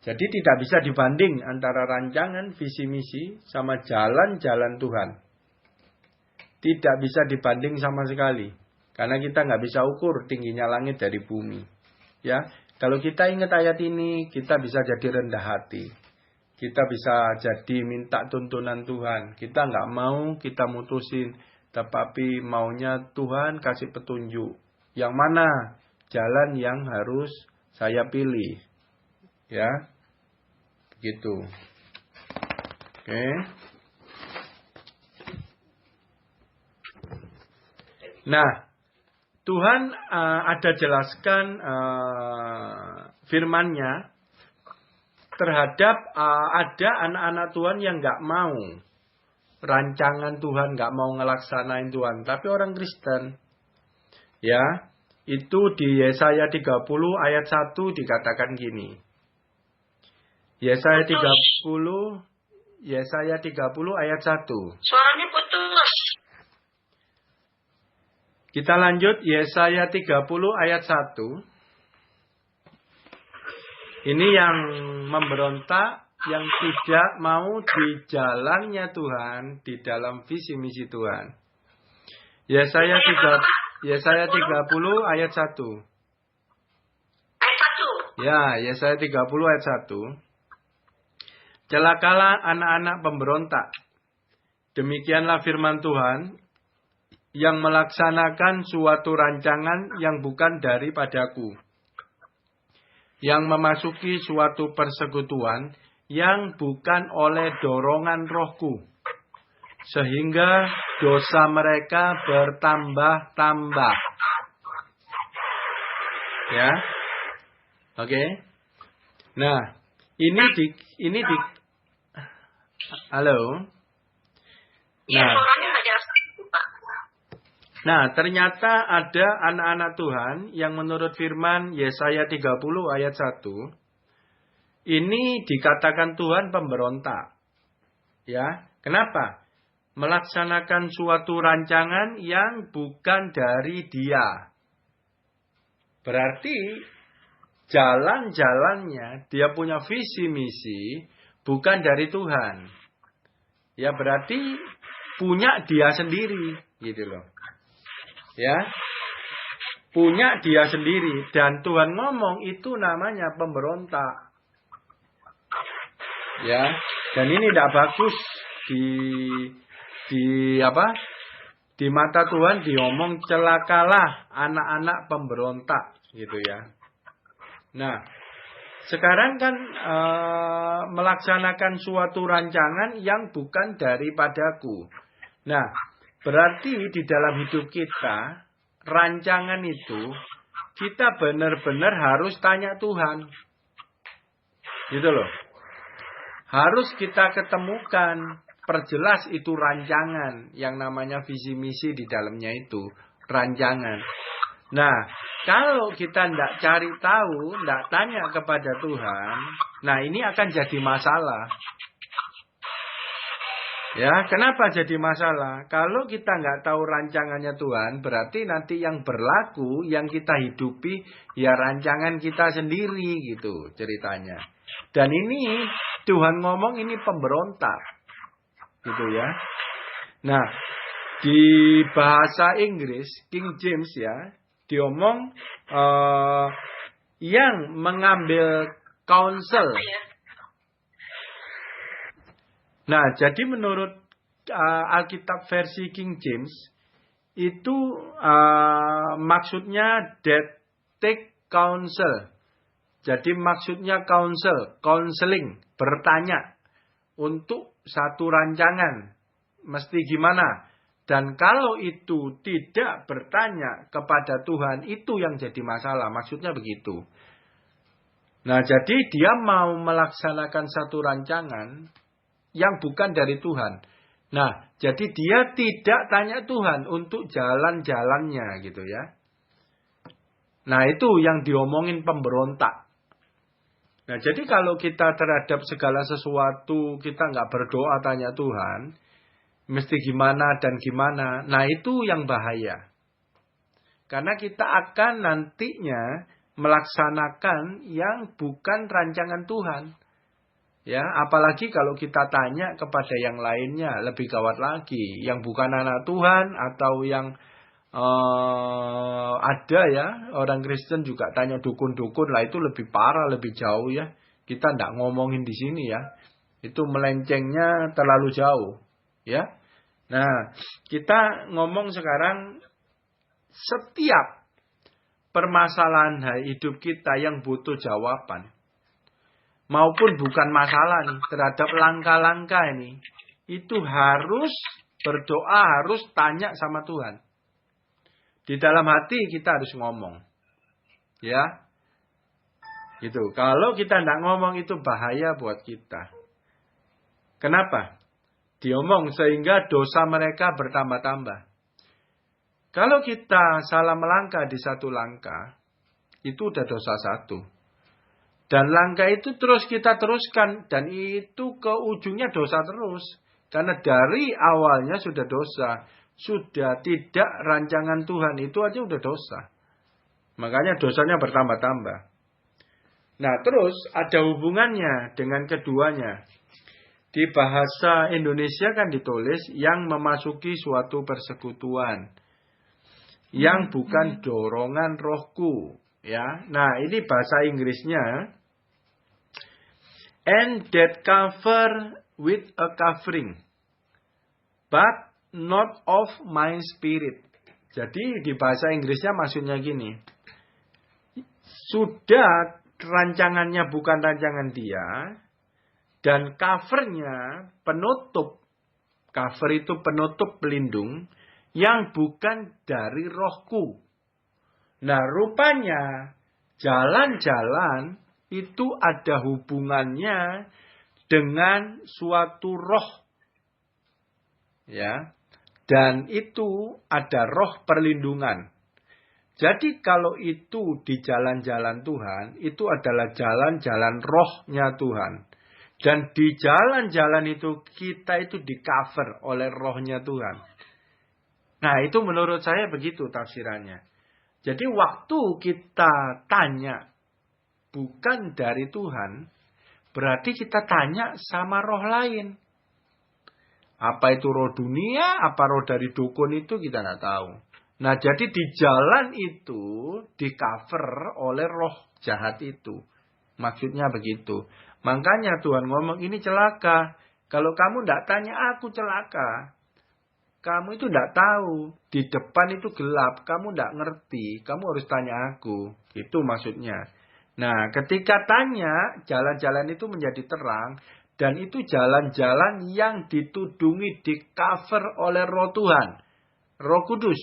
Jadi tidak bisa dibanding antara rancangan visi misi sama jalan-jalan Tuhan. Tidak bisa dibanding sama sekali. Karena kita nggak bisa ukur tingginya langit dari bumi. Ya, kalau kita ingat ayat ini, kita bisa jadi rendah hati. Kita bisa jadi minta tuntunan Tuhan. Kita nggak mau, kita mutusin. Tapi maunya Tuhan kasih petunjuk. Yang mana jalan yang harus saya pilih. Ya. Begitu. Oke. Nah, Tuhan ada jelaskan firman-Nya terhadap ada anak-anak Tuhan yang nggak mau rancangan Tuhan, nggak mau ngelaksanain Tuhan, tapi orang Kristen. Ya, itu di Yesaya 30 ayat 1 dikatakan gini. Yesaya 30 ayat 1. Suaranya putus. Kita lanjut Yesaya 30 ayat 1. Ini yang memberontak, yang tidak mau di jalannya Tuhan, di dalam visi misi Tuhan. Yesaya 30 ayat 1. Ayat 1. Ya, Yesaya 30 ayat 1. Celakalah anak-anak pemberontak. Demikianlah firman Tuhan yang melaksanakan suatu rancangan yang bukan daripadaku. Yang memasuki suatu persekutuan yang bukan oleh dorongan rohku. Sehingga dosa mereka bertambah-tambah. Ya. Oke. Nah, ini di halo. Iya, suaranya nggak jelas, Pak. Nah, ternyata ada anak-anak Tuhan yang menurut firman Yesaya 30 ayat 1, ini dikatakan Tuhan pemberontak. Ya, kenapa? Melaksanakan suatu rancangan yang bukan dari Dia. Berarti jalan-jalannya, dia punya visi misi bukan dari Tuhan. Ya berarti punya dia sendiri, gitu loh. Ya. Punya dia sendiri dan Tuhan ngomong itu namanya pemberontak. Ya. Dan ini tidak bagus di mata Tuhan diomong celakalah anak-anak pemberontak, gitu ya. Nah, sekarang kan melaksanakan suatu rancangan yang bukan daripadaku. Nah, berarti di dalam hidup kita, rancangan itu kita benar-benar harus tanya Tuhan. Gitu loh. Harus kita ketemukan, perjelas itu rancangan, yang namanya visi misi di dalamnya itu rancangan. Nah, kalau kita tidak cari tahu, tidak tanya kepada Tuhan, nah ini akan jadi masalah. Ya, kenapa jadi masalah? Kalau kita nggak tahu rancangannya Tuhan, berarti nanti yang berlaku, yang kita hidupi, ya rancangan kita sendiri gitu ceritanya. Dan ini Tuhan ngomong ini pemberontak, gitu ya. Nah, di bahasa Inggris King James ya, diomong yang mengambil counsel. Nah, jadi menurut Alkitab versi King James itu maksudnya that take counsel. Jadi maksudnya counseling, bertanya untuk satu rancangan mesti gimana. Dan kalau itu tidak bertanya kepada Tuhan, itu yang jadi masalah. Maksudnya begitu. Nah, jadi dia mau melaksanakan satu rancangan yang bukan dari Tuhan. Nah, jadi dia tidak tanya Tuhan untuk jalan-jalannya gitu ya. Nah, itu yang diomongin pemberontak. Nah, jadi kalau kita terhadap segala sesuatu, kita nggak berdoa tanya Tuhan, mesti gimana dan gimana. Nah, itu yang bahaya. Karena kita akan nantinya melaksanakan yang bukan rancangan Tuhan. Ya, apalagi kalau kita tanya kepada yang lainnya, lebih gawat lagi. Yang bukan anak Tuhan atau yang ada ya, orang Kristen juga tanya dukun-dukun lah, itu lebih parah, lebih jauh ya. Kita tidak ngomongin di sini ya. Itu melencengnya terlalu jauh. Ya. Nah, kita ngomong sekarang setiap permasalahan hidup kita yang butuh jawaban. Maupun bukan masalah nih, terhadap langkah-langkah ini. Itu harus berdoa, harus tanya sama Tuhan. Di dalam hati kita harus ngomong. Ya. Gitu. Kalau kita tidak ngomong itu bahaya buat kita. Kenapa? Diomong sehingga dosa mereka bertambah-tambah. Kalau kita salah melangkah di satu langkah, itu udah dosa satu. Dan langkah itu terus kita teruskan. Dan itu ke ujungnya dosa terus. Karena dari awalnya sudah dosa. Sudah tidak rancangan Tuhan. Itu aja udah dosa. Makanya dosanya bertambah-tambah. Nah terus ada hubungannya dengan keduanya. Di bahasa Indonesia kan ditulis yang memasuki suatu persekutuan. Yang bukan dorongan rohku. Ya, nah ini bahasa Inggrisnya, and that cover with a covering, but not of my spirit. Jadi di bahasa Inggrisnya maksudnya gini, sudah rancangannya bukan rancangan dia, dan covernya penutup, cover itu penutup pelindung, yang bukan dari rohku. Nah, rupanya jalan-jalan itu ada hubungannya dengan suatu roh. Ya. Dan itu ada roh perlindungan. Jadi kalau itu di jalan-jalan Tuhan, itu adalah jalan-jalan rohnya Tuhan. Dan di jalan-jalan itu kita itu di-cover oleh rohnya Tuhan. Nah, itu menurut saya begitu tafsirannya. Jadi waktu kita tanya bukan dari Tuhan, berarti kita tanya sama roh lain. Apa itu roh dunia, apa roh dari dukun itu kita nggak tahu. Nah jadi di jalan itu di cover oleh roh jahat itu. Maksudnya begitu. Makanya Tuhan ngomong ini celaka. Kalau kamu nggak tanya aku celaka. Kamu itu tidak tahu. Di depan itu gelap. Kamu tidak ngerti. Kamu harus tanya aku. Itu maksudnya. Nah, ketika tanya, jalan-jalan itu menjadi terang. Dan itu jalan-jalan yang ditudungi, di-cover oleh roh Tuhan. Roh Kudus.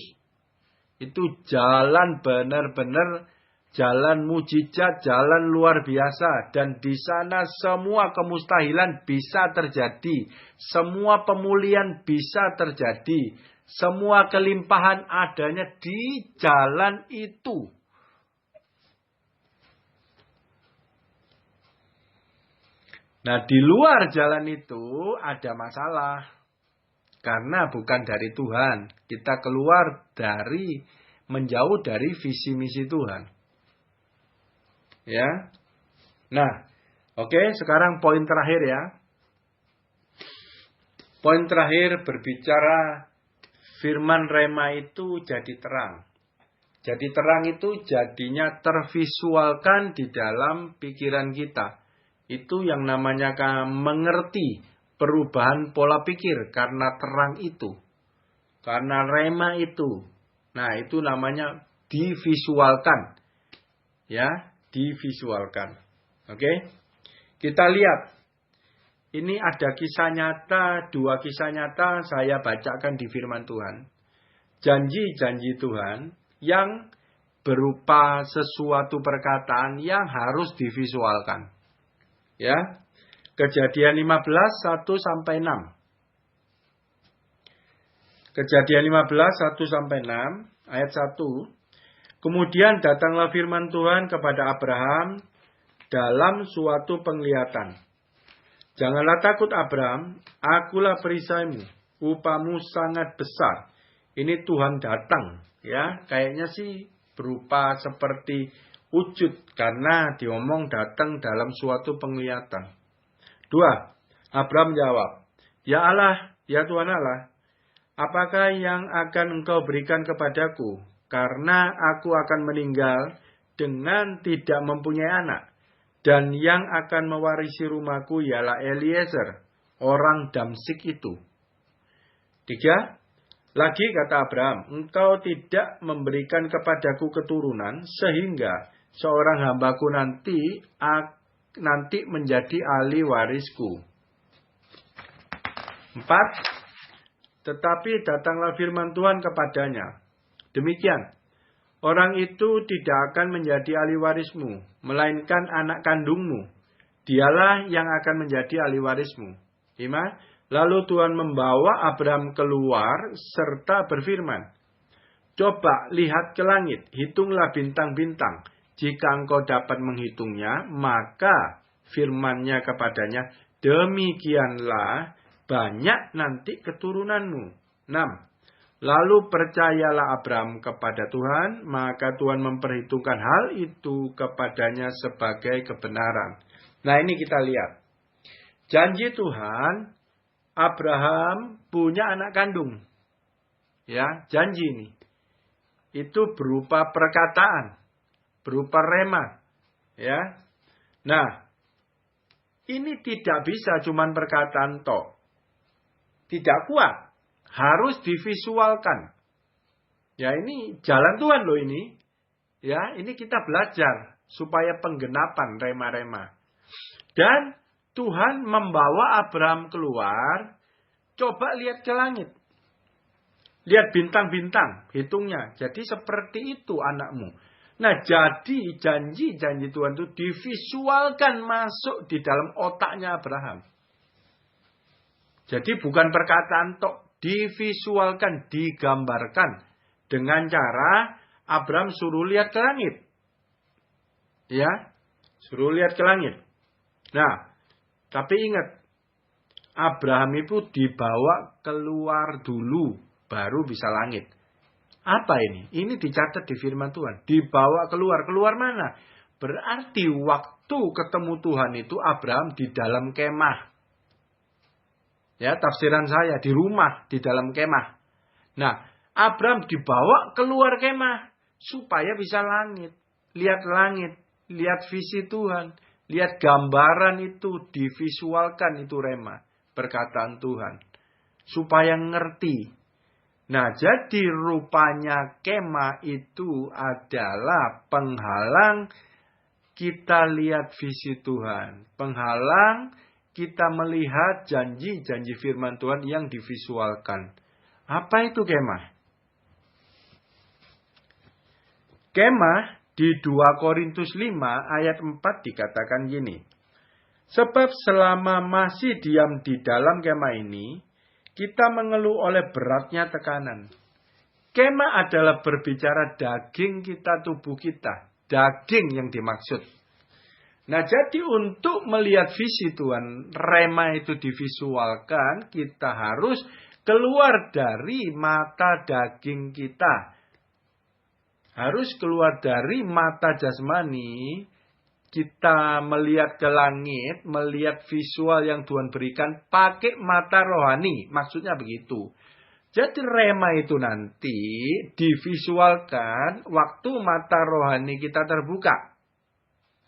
Itu jalan benar-benar, jalan mujizat, jalan luar biasa. Dan di sana semua kemustahilan bisa terjadi. Semua pemulihan bisa terjadi. Semua kelimpahan adanya di jalan itu. Nah di luar jalan itu ada masalah. Karena bukan dari Tuhan. Kita keluar dari, menjauh dari visi misi Tuhan. Ya. Nah, oke, sekarang poin terakhir ya. Poin terakhir berbicara firman rema itu jadi terang. Jadi terang itu jadinya tervisualkan di dalam pikiran kita. Itu yang namanya mengerti perubahan pola pikir karena terang itu. Karena rema itu. Nah, itu namanya divisualkan. Ya, divisualkan. Oke. Kita lihat. Ini ada kisah nyata, 2 kisah nyata saya bacakan di firman Tuhan. Janji-janji Tuhan yang berupa sesuatu perkataan yang harus divisualkan. Ya. Kejadian 15, 1-6. Kejadian 15, 1-6, ayat 1. Kemudian datanglah firman Tuhan kepada Abraham dalam suatu penglihatan. Janganlah takut Abraham, akulah perisaimu, upamu sangat besar. Ini Tuhan datang, ya, kayaknya sih berupa seperti wujud karena diomong datang dalam suatu penglihatan. 2. Abraham jawab, ya Allah, ya Tuhan Allah, apakah yang akan engkau berikan kepadaku? Karena aku akan meninggal dengan tidak mempunyai anak. Dan yang akan mewarisi rumahku ialah Eliezer, orang Damsik itu. 3. Lagi kata Abraham, engkau tidak memberikan kepadaku keturunan, sehingga seorang hambaku nanti menjadi ahli warisku. 4. Tetapi datanglah firman Tuhan kepadanya. Demikian, orang itu tidak akan menjadi ahli warismu, melainkan anak kandungmu. Dialah yang akan menjadi ahli warismu. 5. Lalu Tuhan membawa Abraham keluar serta berfirman, coba lihat ke langit, hitunglah bintang-bintang. Jika engkau dapat menghitungnya, maka firman-Nya kepadanya, demikianlah banyak nanti keturunanmu. 6. Lalu percayalah Abraham kepada Tuhan, maka Tuhan memperhitungkan hal itu kepadanya sebagai kebenaran. Nah, ini kita lihat. Janji Tuhan, Abraham punya anak kandung. Ya, janji ini. Itu berupa perkataan, berupa rema. Ya. Nah, ini tidak bisa cuman perkataan tok. Tidak kuat. Harus divisualkan. Ya, ini jalan Tuhan loh ini. Ya, ini kita belajar supaya penggenapan rema-rema. Dan Tuhan membawa Abraham keluar, coba lihat ke langit. Lihat bintang-bintang, hitungnya. Jadi seperti itu anakmu. Nah, jadi janji-janji Tuhan itu divisualkan masuk di dalam otaknya Abraham. Jadi bukan perkataan tok. Divisualkan, digambarkan dengan cara Abraham suruh lihat ke langit. Ya, suruh lihat ke langit. Nah, tapi ingat, Abraham itu dibawa keluar dulu, baru bisa langit. Apa ini? Ini dicatat di firman Tuhan. Dibawa keluar. Keluar mana? Berarti waktu ketemu Tuhan itu Abraham di dalam kemah. Ya, tafsiran saya di rumah, di dalam kemah. Nah, Abraham dibawa keluar kemah supaya bisa langit. Lihat visi Tuhan, lihat gambaran itu, divisualkan itu rema, perkataan Tuhan. Supaya ngerti. Nah, jadi rupanya kemah itu adalah penghalang kita lihat visi Tuhan. Penghalang kita melihat janji-janji firman Tuhan yang divisualkan. Apa itu kemah? Kemah di 2 Korintus 5 ayat 4 dikatakan gini. Sebab selama masih diam di dalam kemah ini, kita mengeluh oleh beratnya tekanan. Kemah adalah berbicara daging kita, tubuh kita. Daging yang dimaksud. Nah, jadi untuk melihat visi Tuhan, rema itu divisualkan, kita harus keluar dari mata daging kita. Harus keluar dari mata jasmani, kita melihat ke langit, melihat visual yang Tuhan berikan, pakai mata rohani. Maksudnya begitu. Jadi rema itu nanti divisualkan waktu mata rohani kita terbuka.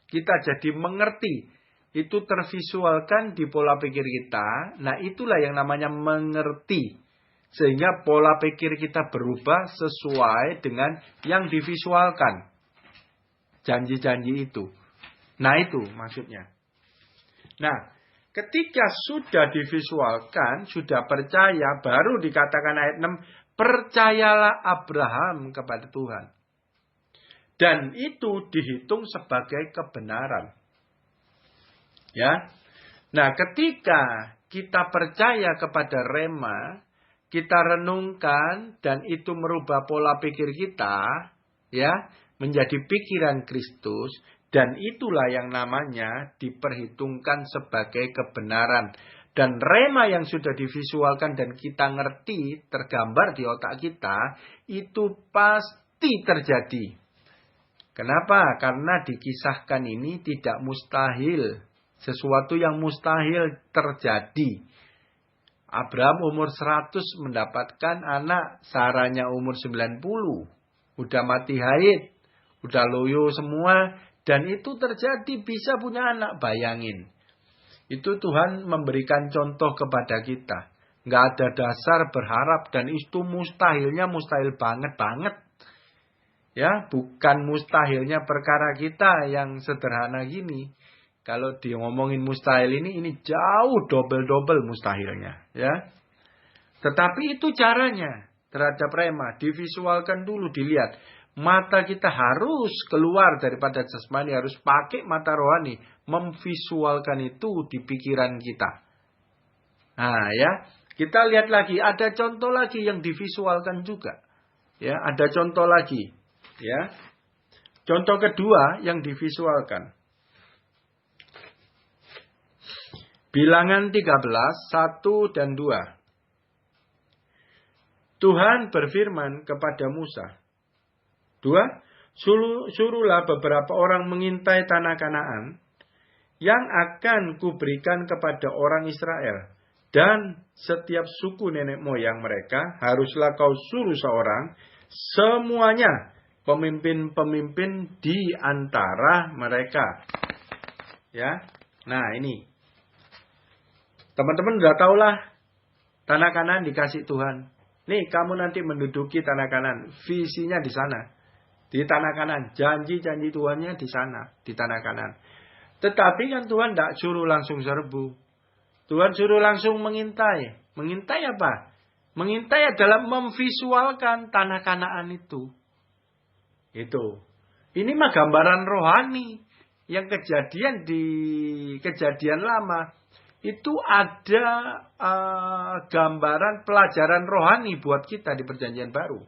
Kita jadi mengerti. Itu tervisualkan di pola pikir kita. Nah, itulah yang namanya mengerti. Sehingga pola pikir kita berubah sesuai dengan yang divisualkan. Janji-janji itu. Nah, itu maksudnya. Nah, ketika sudah divisualkan, sudah percaya, baru dikatakan ayat 6, percayalah Abraham kepada Tuhan. Dan itu dihitung sebagai kebenaran. Ya. Nah, ketika kita percaya kepada rema, kita renungkan dan itu merubah pola pikir kita, ya, menjadi pikiran Kristus, dan itulah yang namanya diperhitungkan sebagai kebenaran. Dan rema yang sudah divisualkan dan kita ngerti, tergambar di otak kita, itu pasti terjadi. Kenapa? Karena dikisahkan ini tidak mustahil. Sesuatu yang mustahil terjadi. Abraham umur 100 mendapatkan anak, Saranya umur 90. Udah mati haid, udah loyo semua, dan itu terjadi bisa punya anak, bayangin. Itu Tuhan memberikan contoh kepada kita. Nggak ada dasar berharap dan itu mustahilnya mustahil banget. Ya, bukan mustahilnya perkara kita yang sederhana gini. Kalau dia ngomongin mustahil ini jauh double mustahilnya, ya. Tetapi itu caranya terhadap rema, divisualkan dulu, dilihat. Mata kita harus keluar daripada jasmani, harus pakai mata rohani, memvisualkan itu di pikiran kita. Nah, ya, kita lihat lagi, ada contoh lagi yang divisualkan juga. Ya, ada contoh lagi, ya. Contoh kedua yang divisualkan. Bilangan 13, 1 dan 2. Tuhan berfirman kepada Musa. 2. Suruhlah beberapa orang mengintai tanah Kanaan yang akan kuberikan kepada orang Israel. Dan setiap suku nenek moyang mereka haruslah kau suruh seorang, semuanya pemimpin-pemimpin di antara mereka. Ya. Nah, ini. Teman-teman udah tahulah tanah Kanaan dikasih Tuhan. Nih, kamu nanti menduduki tanah Kanaan. Visinya di sana. Di tanah Kanaan. Janji-janji Tuhannya di sana. Di tanah Kanaan. Tetapi kan Tuhan tidak suruh langsung serbu. Tuhan suruh langsung mengintai. Mengintai apa? Mengintai adalah memvisualkan tanah Kanaan itu. Itu. Ini mah gambaran rohani. Yang kejadian di kejadian lama. Itu ada gambaran pelajaran rohani buat kita di perjanjian baru.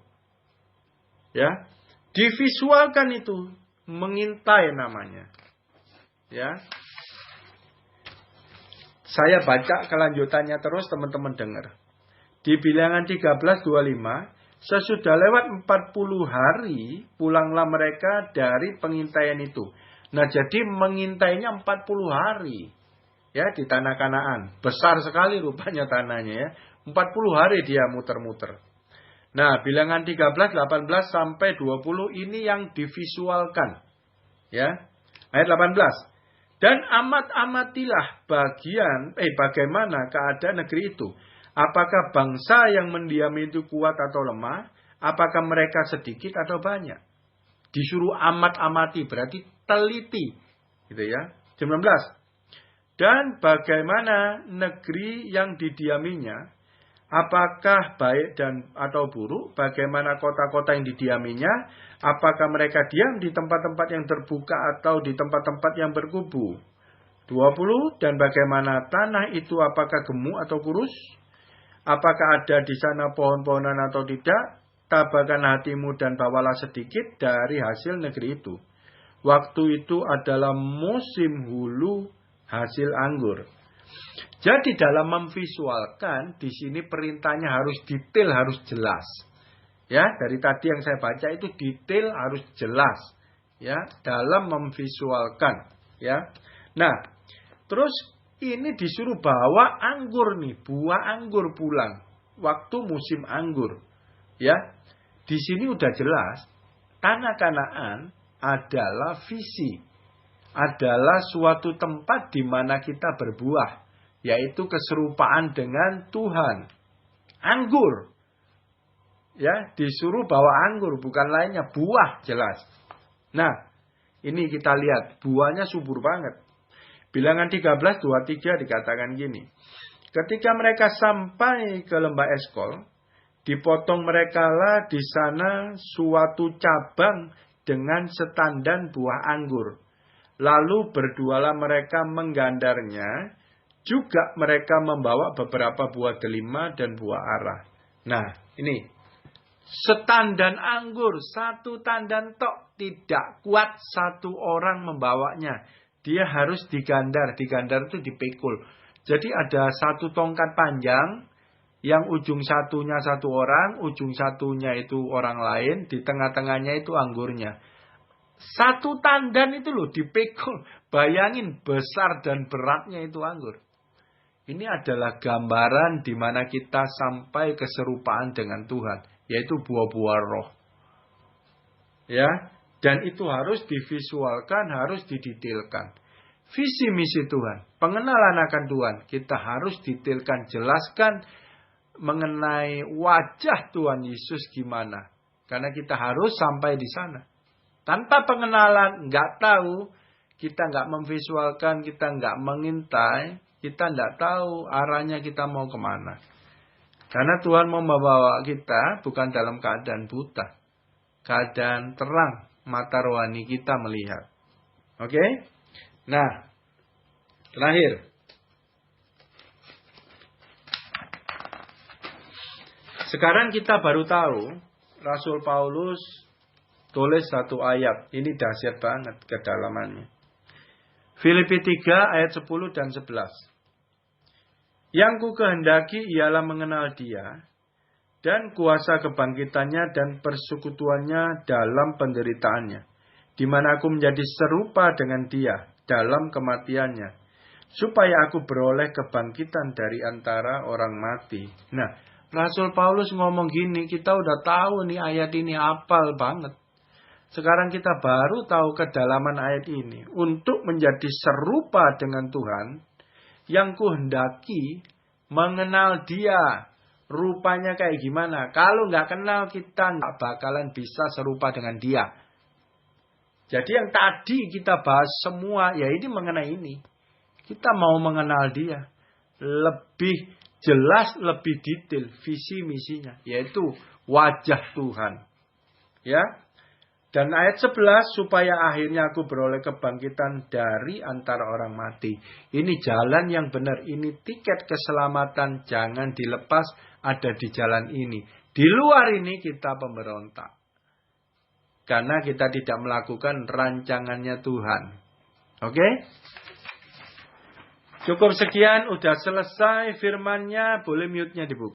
Ya. Divisualkan itu, mengintai namanya. Ya. Saya baca kelanjutannya terus, teman-teman dengar. Di Bilangan 13:25, sesudah lewat 40 hari, pulanglah mereka dari pengintaian itu. Nah, jadi mengintainya 40 hari. Ya, di tanah Kanaan. Besar sekali rupanya tanahnya, ya. 40 hari dia muter-muter. Nah, Bilangan 13, 18 sampai 20 ini yang divisualkan. Ya. Ayat 18. Dan amat-amatilah bagaimana keadaan negeri itu. Apakah bangsa yang mendiami itu kuat atau lemah? Apakah mereka sedikit atau banyak? Disuruh amat-amati, berarti teliti. Gitu ya. 19. Dan bagaimana negeri yang didiaminya, apakah baik dan atau buruk, bagaimana kota-kota yang didiaminya, apakah mereka diam di tempat-tempat yang terbuka atau di tempat-tempat yang berkubu. 20. Dan bagaimana tanah itu, apakah gemuk atau kurus, apakah ada di sana pohon-pohonan atau tidak, tabahkan hatimu dan bawalah sedikit dari hasil negeri itu. Waktu itu adalah musim hulu hasil anggur. Jadi dalam memvisualkan di sini perintahnya harus detail, harus jelas. Ya, dari tadi yang saya baca itu detail harus jelas. Ya, dalam memvisualkan. Ya. Nah, terus ini disuruh bawa anggur nih, buah anggur pulang. Waktu musim anggur. Ya, di sini udah jelas. Tanah Kanaan adalah visi. Adalah suatu tempat di mana kita berbuah. Yaitu keserupaan dengan Tuhan. Anggur. Ya, disuruh bawa anggur. Bukan lainnya, buah jelas. Nah, ini kita lihat. Buahnya subur banget. Bilangan 13:23 dikatakan gini. Ketika mereka sampai ke lembah Eskol, dipotong merekalah di sana suatu cabang dengan setandan buah anggur. Lalu berdualah mereka menggandarnya, juga mereka membawa beberapa buah delima dan buah ara. Nah, ini. Setandan anggur, satu tandan tok, tidak kuat satu orang membawanya. Dia harus digandar. Digandar itu dipikul. Jadi ada satu tongkat panjang, yang ujung satunya satu orang, ujung satunya itu orang lain, di tengah-tengahnya itu anggurnya. Satu tandan itu loh dipikul. Bayangin besar dan beratnya itu anggur. Ini adalah gambaran di mana kita sampai keserupaan dengan Tuhan, yaitu buah-buah roh. Ya, dan itu harus divisualkan, harus didetailkan. Visi misi Tuhan, pengenalan akan Tuhan, kita harus detailkan, jelaskan mengenai wajah Tuhan Yesus gimana. Karena kita harus sampai di sana. Tanpa pengenalan, nggak tahu, kita nggak memvisualkan, kita nggak mengintai, kita nggak tahu arahnya kita mau kemana. Karena Tuhan mau membawa kita bukan dalam keadaan buta. Keadaan terang, mata rohani kita melihat. Oke? Nah, terakhir. Sekarang kita baru tahu, Rasul Paulus tulis satu ayat. Ini dahsyat banget kedalamannya. Filipi 3 ayat 10 dan 11. Yang ku kehendaki ialah mengenal Dia dan kuasa kebangkitannya dan persekutuannya dalam penderitaannya, di mana aku menjadi serupa dengan Dia dalam kematiannya, supaya aku beroleh kebangkitan dari antara orang mati. Nah, Rasul Paulus ngomong gini, kita udah tahu nih ayat ini hafal banget. Sekarang kita baru tahu kedalaman ayat ini. Untuk menjadi serupa dengan Tuhan, yang kuhendaki mengenal Dia. Rupanya kayak gimana? Kalau nggak kenal, kita nggak bakalan bisa serupa dengan Dia. Jadi yang tadi kita bahas semua, ya ini mengenai ini. Kita mau mengenal Dia. Lebih jelas, lebih detail visi misinya. Yaitu wajah Tuhan. Ya. Dan ayat 11, supaya akhirnya aku beroleh kebangkitan dari antara orang mati. Ini jalan yang benar. Ini tiket keselamatan. Jangan dilepas, ada di jalan ini. Di luar ini kita pemberontak. Karena kita tidak melakukan rancangannya Tuhan. Oke? Cukup sekian, udah selesai firmannya. Boleh mute-nya dibuka.